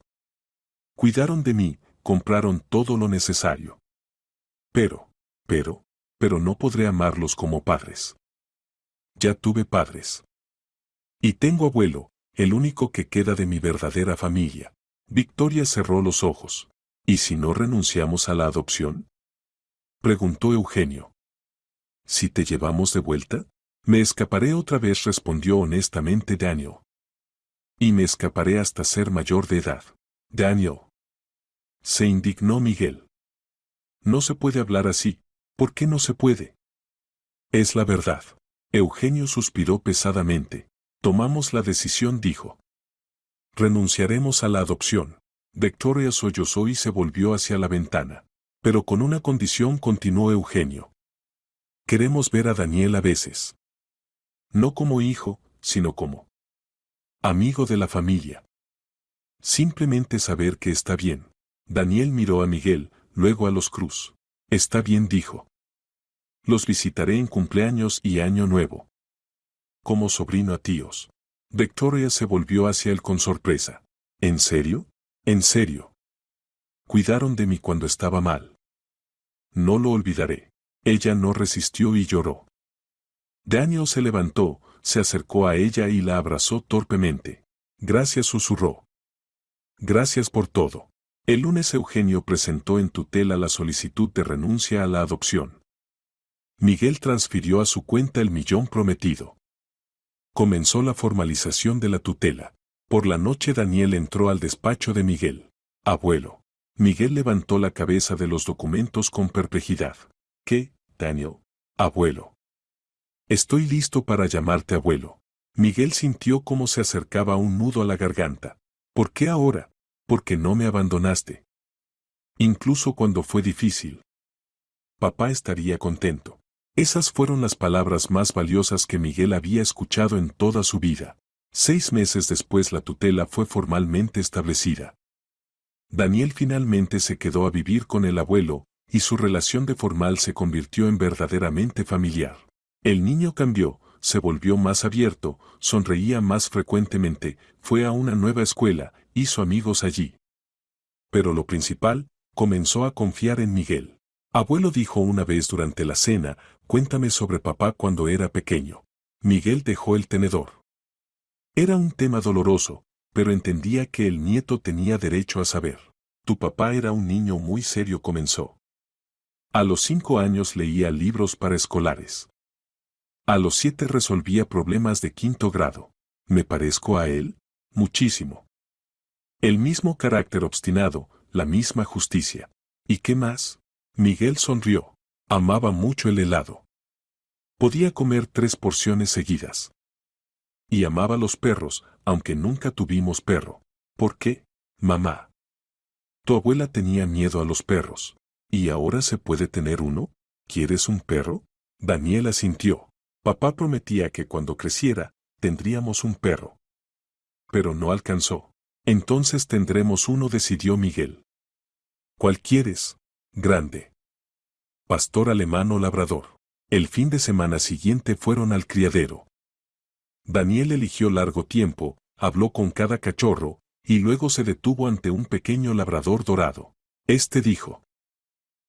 Cuidaron de mí, compraron todo lo necesario. Pero no podré amarlos como padres. Ya tuve padres. Y tengo abuelo, el único que queda de mi verdadera familia. Victoria cerró los ojos. ¿Y si no renunciamos a la adopción? Preguntó Eugenio. ¿Si te llevamos de vuelta? Me escaparé otra vez, respondió honestamente Daniel. Y me escaparé hasta ser mayor de edad. Daniel. Se indignó Miguel. No se puede hablar así. ¿Por qué no se puede? Es la verdad. Eugenio suspiró pesadamente. Tomamos la decisión, dijo. Renunciaremos a la adopción. Victoria sollozó y se volvió hacia la ventana. Pero con una condición, continuó Eugenio. Queremos ver a Daniel a veces. No como hijo, sino como amigo de la familia. Simplemente saber que está bien. Daniel miró a Miguel, luego a los Cruz. Está bien, dijo. Los visitaré en cumpleaños y año nuevo. Como sobrino a tíos. Victoria se volvió hacia él con sorpresa. ¿En serio? ¿En serio? Cuidaron de mí cuando estaba mal. No lo olvidaré. Ella no resistió y lloró. Daniel se levantó, se acercó a ella y la abrazó torpemente. Gracias, susurró. Gracias por todo. El lunes Eugenio presentó en tutela la solicitud de renuncia a la adopción. Miguel transfirió a su cuenta el millón prometido. Comenzó la formalización de la tutela. Por la noche Daniel entró al despacho de Miguel. Abuelo. Miguel levantó la cabeza de los documentos con perplejidad. ¿Qué, Daniel? Abuelo. Estoy listo para llamarte abuelo. Miguel sintió cómo se acercaba un nudo a la garganta. ¿Por qué ahora? Porque no me abandonaste. Incluso cuando fue difícil. Papá estaría contento. Esas fueron las palabras más valiosas que Miguel había escuchado en toda su vida. 6 meses después la tutela fue formalmente establecida. Daniel finalmente se quedó a vivir con el abuelo, y su relación de formal se convirtió en verdaderamente familiar. El niño cambió, se volvió más abierto, sonreía más frecuentemente, fue a una nueva escuela, hizo amigos allí. Pero lo principal, comenzó a confiar en Miguel. Abuelo, dijo una vez durante la cena, cuéntame sobre papá cuando era pequeño. Miguel dejó el tenedor. Era un tema doloroso, pero entendía que el nieto tenía derecho a saber. Tu papá era un niño muy serio, comenzó. A los 5 años leía libros para escolares. A los 7 resolvía problemas de quinto grado. ¿Me parezco a él? Muchísimo. El mismo carácter obstinado, la misma justicia. ¿Y qué más? Miguel sonrió. Amaba mucho el helado. Podía comer 3 porciones seguidas. Y amaba los perros, aunque nunca tuvimos perro. ¿Por qué, mamá? Tu abuela tenía miedo a los perros. ¿Y ahora se puede tener uno? ¿Quieres un perro? Daniel asintió. Papá prometía que cuando creciera, tendríamos un perro. Pero no alcanzó. Entonces tendremos uno, decidió Miguel. ¿Cuál quieres? Grande. Pastor alemán o labrador. El fin de semana siguiente fueron al criadero. Daniel eligió largo tiempo, habló con cada cachorro, y luego se detuvo ante un pequeño labrador dorado. Este dijo: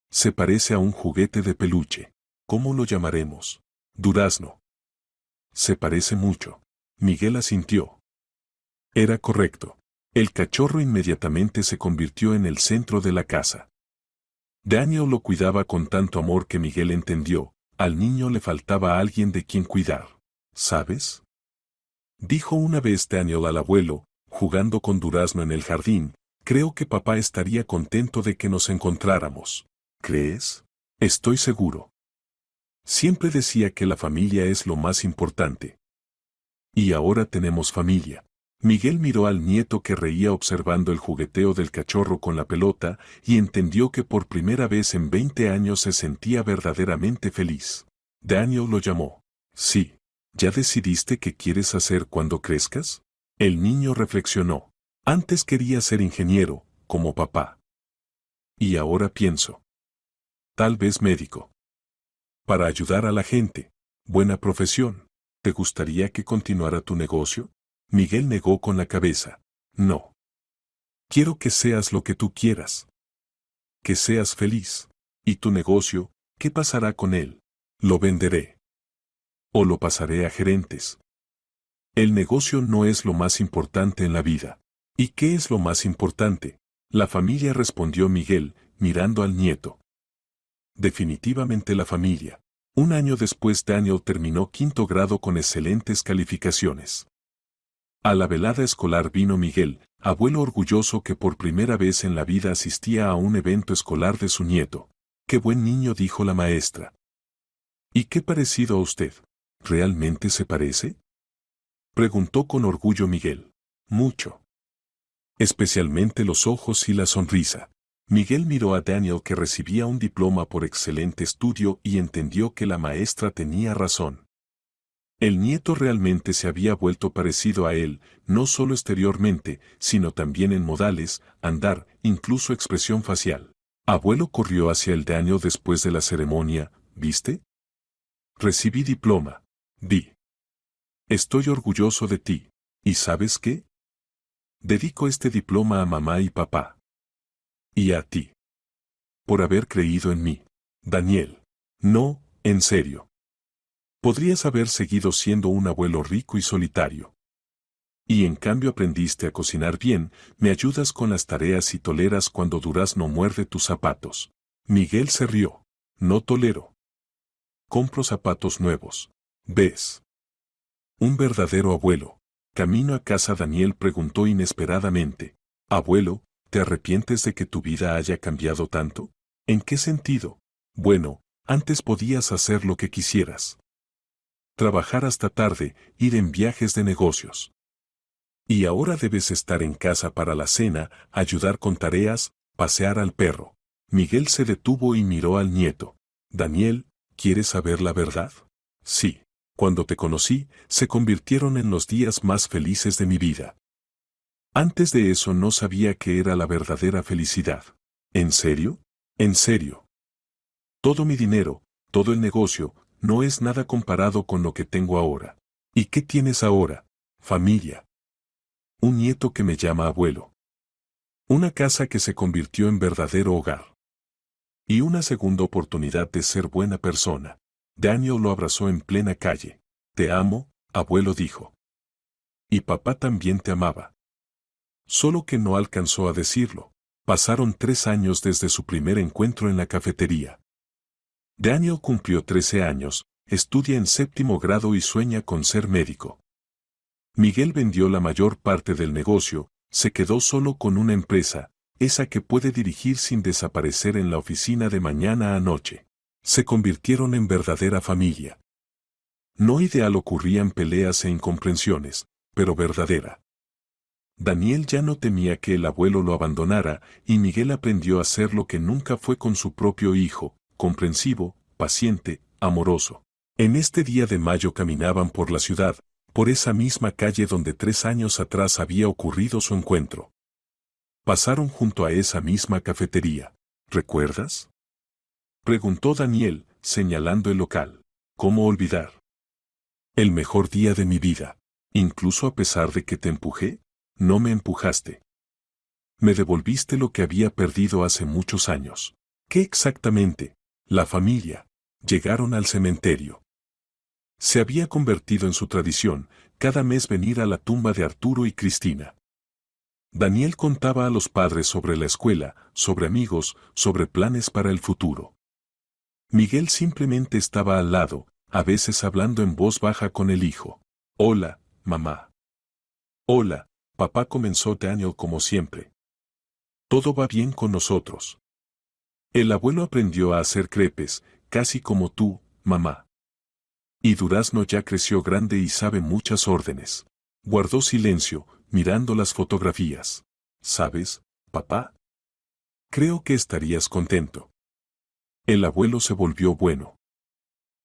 se parece a un juguete de peluche. ¿Cómo lo llamaremos? Durazno. Se parece mucho. Miguel asintió. Era correcto. El cachorro inmediatamente se convirtió en el centro de la casa. Daniel lo cuidaba con tanto amor que Miguel entendió, al niño le faltaba alguien de quien cuidar. ¿Sabes? Dijo una vez Daniel al abuelo, jugando con Durazno en el jardín, creo que papá estaría contento de que nos encontráramos. ¿Crees? Estoy seguro. Siempre decía que la familia es lo más importante. Y ahora tenemos familia. Miguel miró al nieto que reía observando el jugueteo del cachorro con la pelota y entendió que por primera vez en 20 años se sentía verdaderamente feliz. Daniel lo llamó. Sí. ¿Ya decidiste qué quieres hacer cuando crezcas? El niño reflexionó. Antes quería ser ingeniero, como papá. Y ahora pienso. Tal vez médico. Para ayudar a la gente. Buena profesión. ¿Te gustaría que continuara tu negocio? Miguel negó con la cabeza. No. Quiero que seas lo que tú quieras. Que seas feliz. ¿Y tu negocio? ¿Qué pasará con él? Lo venderé. O lo pasaré a gerentes. El negocio no es lo más importante en la vida. ¿Y qué es lo más importante? La familia, respondió Miguel, mirando al nieto. Definitivamente la familia. Un año después Daniel terminó quinto grado con excelentes calificaciones. A la velada escolar vino Miguel, abuelo orgulloso que por primera vez en la vida asistía a un evento escolar de su nieto. ¡Qué buen niño!, dijo la maestra. ¿Y qué parecido a usted? ¿Realmente se parece? Preguntó con orgullo Miguel. Mucho. Especialmente los ojos y la sonrisa. Miguel miró a Daniel, que recibía un diploma por excelente estudio, y entendió que la maestra tenía razón. El nieto realmente se había vuelto parecido a él, no solo exteriormente, sino también en modales, andar, incluso expresión facial. Abuelo corrió hacia el Daniel después de la ceremonia. ¿Viste? Recibí diploma. Di. Estoy orgulloso de ti. ¿Y sabes qué? Dedico este diploma a mamá y papá. Y a ti. Por haber creído en mí. Daniel. No, en serio. Podrías haber seguido siendo un abuelo rico y solitario. Y en cambio aprendiste a cocinar bien, me ayudas con las tareas y toleras cuando Durazno muerde tus zapatos. Miguel se rió. No tolero. Compro zapatos nuevos. ¿Ves? Un verdadero abuelo. Camino a casa Daniel preguntó inesperadamente. Abuelo, ¿te arrepientes de que tu vida haya cambiado tanto? ¿En qué sentido? Bueno, antes podías hacer lo que quisieras. Trabajar hasta tarde, ir en viajes de negocios. Y ahora debes estar en casa para la cena, ayudar con tareas, pasear al perro. Miguel se detuvo y miró al nieto. Daniel, ¿quieres saber la verdad? Sí. Cuando te conocí, se convirtieron en los días más felices de mi vida. Antes de eso no sabía qué era la verdadera felicidad. ¿En serio? ¿En serio? Todo mi dinero, todo el negocio, no es nada comparado con lo que tengo ahora. ¿Y qué tienes ahora? Familia. Un nieto que me llama abuelo. Una casa que se convirtió en verdadero hogar. Y una segunda oportunidad de ser buena persona. Daniel lo abrazó en plena calle. Te amo, abuelo, dijo. Y papá también te amaba. Solo que no alcanzó a decirlo. Pasaron 3 años desde su primer encuentro en la cafetería. Daniel cumplió 13 años, estudia en 7º grado y sueña con ser médico. Miguel vendió la mayor parte del negocio, se quedó solo con una empresa, esa que puede dirigir sin desaparecer en la oficina de mañana a noche. Se convirtieron en verdadera familia. No ideal, ocurrían peleas e incomprensiones, pero verdadera. Daniel ya no temía que el abuelo lo abandonara, y Miguel aprendió a ser lo que nunca fue con su propio hijo, comprensivo, paciente, amoroso. En este día de mayo caminaban por la ciudad, por esa misma calle donde 3 años atrás había ocurrido su encuentro. Pasaron junto a esa misma cafetería. ¿Recuerdas?, preguntó Daniel, señalando el local. ¿Cómo olvidar? El mejor día de mi vida. Incluso a pesar de que te empujé, no me empujaste. Me devolviste lo que había perdido hace muchos años. ¿Qué exactamente? La familia. Llegaron al cementerio. Se había convertido en su tradición, cada mes venir a la tumba de Arturo y Cristina. Daniel contaba a los padres sobre la escuela, sobre amigos, sobre planes para el futuro. Miguel simplemente estaba al lado, a veces hablando en voz baja con el hijo. Hola, mamá. Hola, papá, comenzó Daniel como siempre. Todo va bien con nosotros. El abuelo aprendió a hacer crepes, casi como tú, mamá. Y Durazno ya creció grande y sabe muchas órdenes. Guardó silencio, mirando las fotografías. ¿Sabes, papá? Creo que estarías contento. El abuelo se volvió bueno.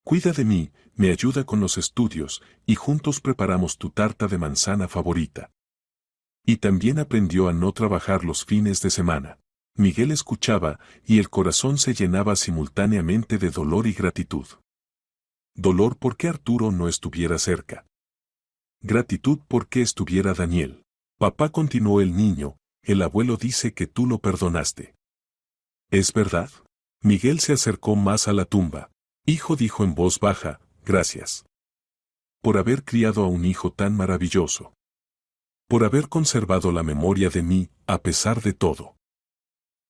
Cuida de mí, me ayuda con los estudios, y juntos preparamos tu tarta de manzana favorita. Y también aprendió a no trabajar los fines de semana. Miguel escuchaba, y el corazón se llenaba simultáneamente de dolor y gratitud. Dolor porque Arturo no estuviera cerca. Gratitud porque estuviera Daniel. Papá, continuó el niño, el abuelo dice que tú lo perdonaste. ¿Es verdad? Miguel se acercó más a la tumba. Hijo, dijo en voz baja, gracias. Por haber criado a un hijo tan maravilloso. Por haber conservado la memoria de mí, a pesar de todo.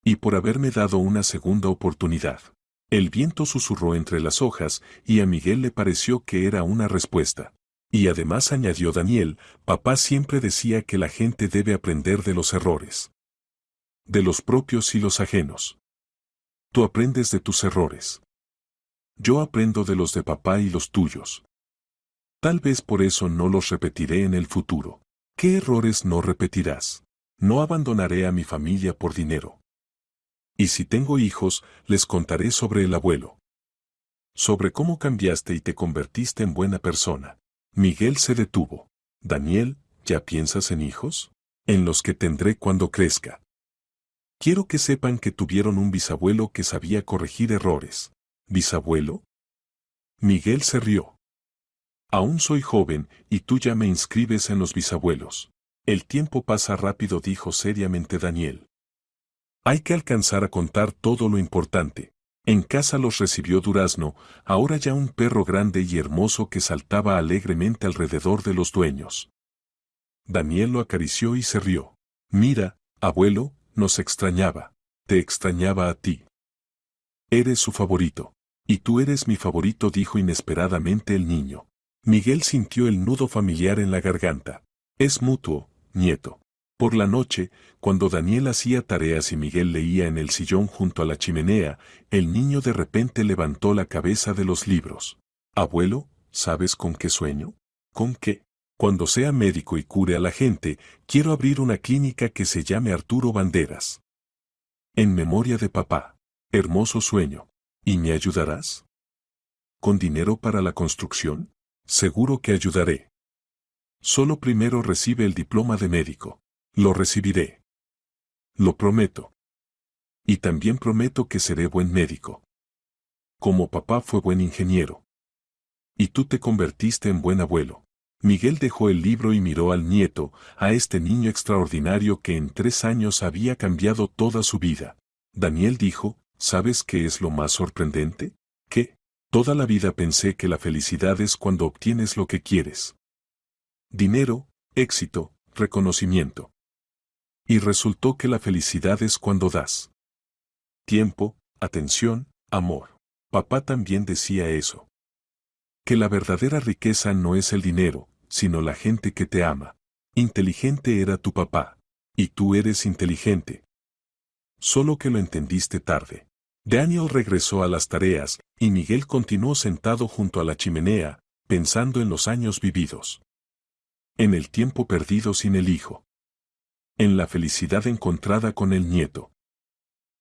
Y por haberme dado una segunda oportunidad. El viento susurró entre las hojas, y a Miguel le pareció que era una respuesta. Y además, añadió Daniel, papá siempre decía que la gente debe aprender de los errores. De los propios y los ajenos. Tú aprendes de tus errores. Yo aprendo de los de papá y los tuyos. Tal vez por eso no los repetiré en el futuro. ¿Qué errores no repetirás? No abandonaré a mi familia por dinero. Y si tengo hijos, les contaré sobre el abuelo. Sobre cómo cambiaste y te convertiste en buena persona. Miguel se detuvo. Daniel, ¿ya piensas en hijos? En los que tendré cuando crezca. Quiero que sepan que tuvieron un bisabuelo que sabía corregir errores. ¿Bisabuelo? Miguel se rió. Aún soy joven, y tú ya me inscribes en los bisabuelos. El tiempo pasa rápido, dijo seriamente Daniel. Hay que alcanzar a contar todo lo importante. En casa los recibió Durazno, ahora ya un perro grande y hermoso que saltaba alegremente alrededor de los dueños. Daniel lo acarició y se rió. Mira, abuelo, nos extrañaba. Te extrañaba a ti. Eres su favorito. Y tú eres mi favorito, dijo inesperadamente el niño. Miguel sintió el nudo familiar en la garganta. Es mutuo, nieto. Por la noche, cuando Daniel hacía tareas y Miguel leía en el sillón junto a la chimenea, el niño de repente levantó la cabeza de los libros. Abuelo, ¿sabes con qué sueño? ¿Con qué? Cuando sea médico y cure a la gente, quiero abrir una clínica que se llame Arturo Banderas. En memoria de papá. Hermoso sueño. ¿Y me ayudarás? ¿Con dinero para la construcción? Seguro que ayudaré. Solo primero recibe el diploma de médico. Lo recibiré. Lo prometo. Y también prometo que seré buen médico. Como papá fue buen ingeniero. Y tú te convertiste en buen abuelo. Miguel dejó el libro y miró al nieto, a este niño extraordinario que en 3 años había cambiado toda su vida. Daniel dijo, ¿sabes qué es lo más sorprendente? ¿Qué? Toda la vida pensé que la felicidad es cuando obtienes lo que quieres. Dinero, éxito, reconocimiento. Y resultó que la felicidad es cuando das tiempo, atención, amor. Papá también decía eso. que la verdadera riqueza no es el dinero, sino la gente que te ama. Inteligente era tu papá. Y tú eres inteligente. Solo que lo entendiste tarde. Daniel regresó a las tareas, y Miguel continuó sentado junto a la chimenea, pensando en los años vividos. En el tiempo perdido sin el hijo. En la felicidad encontrada con el nieto.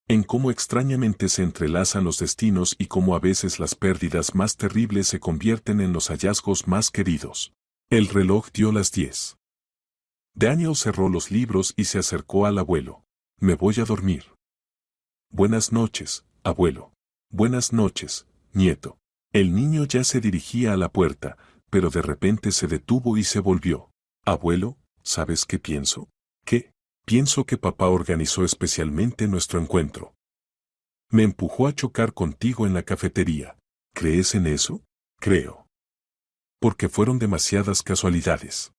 En cómo extrañamente se entrelazan los destinos y cómo a veces las pérdidas más terribles se convierten en los hallazgos más queridos. El reloj dio las 10. Daniel cerró los libros y se acercó al abuelo. Me voy a dormir. Buenas noches, abuelo. Buenas noches, nieto. El niño ya se dirigía a la puerta, pero de repente se detuvo y se volvió. Abuelo, ¿sabes qué pienso? ¿Qué? Pienso que papá organizó especialmente nuestro encuentro. Me empujó a chocar contigo en la cafetería. ¿Crees en eso? Creo. Porque fueron demasiadas casualidades.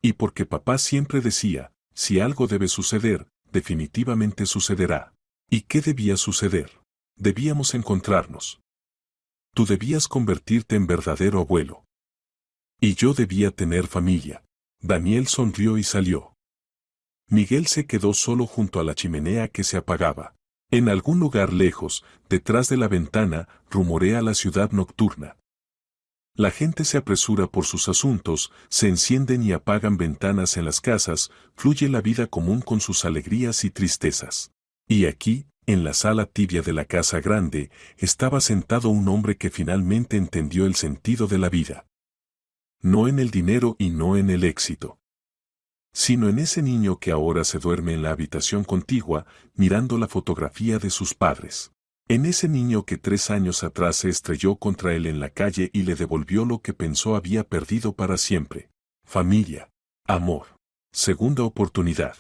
Y porque papá siempre decía, si algo debe suceder, definitivamente sucederá. ¿Y qué debía suceder? Debíamos encontrarnos. Tú debías convertirte en verdadero abuelo. Y yo debía tener familia. Daniel sonrió y salió. Miguel se quedó solo junto a la chimenea que se apagaba. En algún lugar lejos, detrás de la ventana, rumorea la ciudad nocturna. La gente se apresura por sus asuntos, se encienden y apagan ventanas en las casas, fluye la vida común con sus alegrías y tristezas. Y aquí, en la sala tibia de la casa grande, estaba sentado un hombre que finalmente entendió el sentido de la vida. No en el dinero y no en el éxito, sino en ese niño que ahora se duerme en la habitación contigua, mirando la fotografía de sus padres. En ese niño que 3 años atrás se estrelló contra él en la calle y le devolvió lo que pensó había perdido para siempre. Familia. Amor. Segunda oportunidad.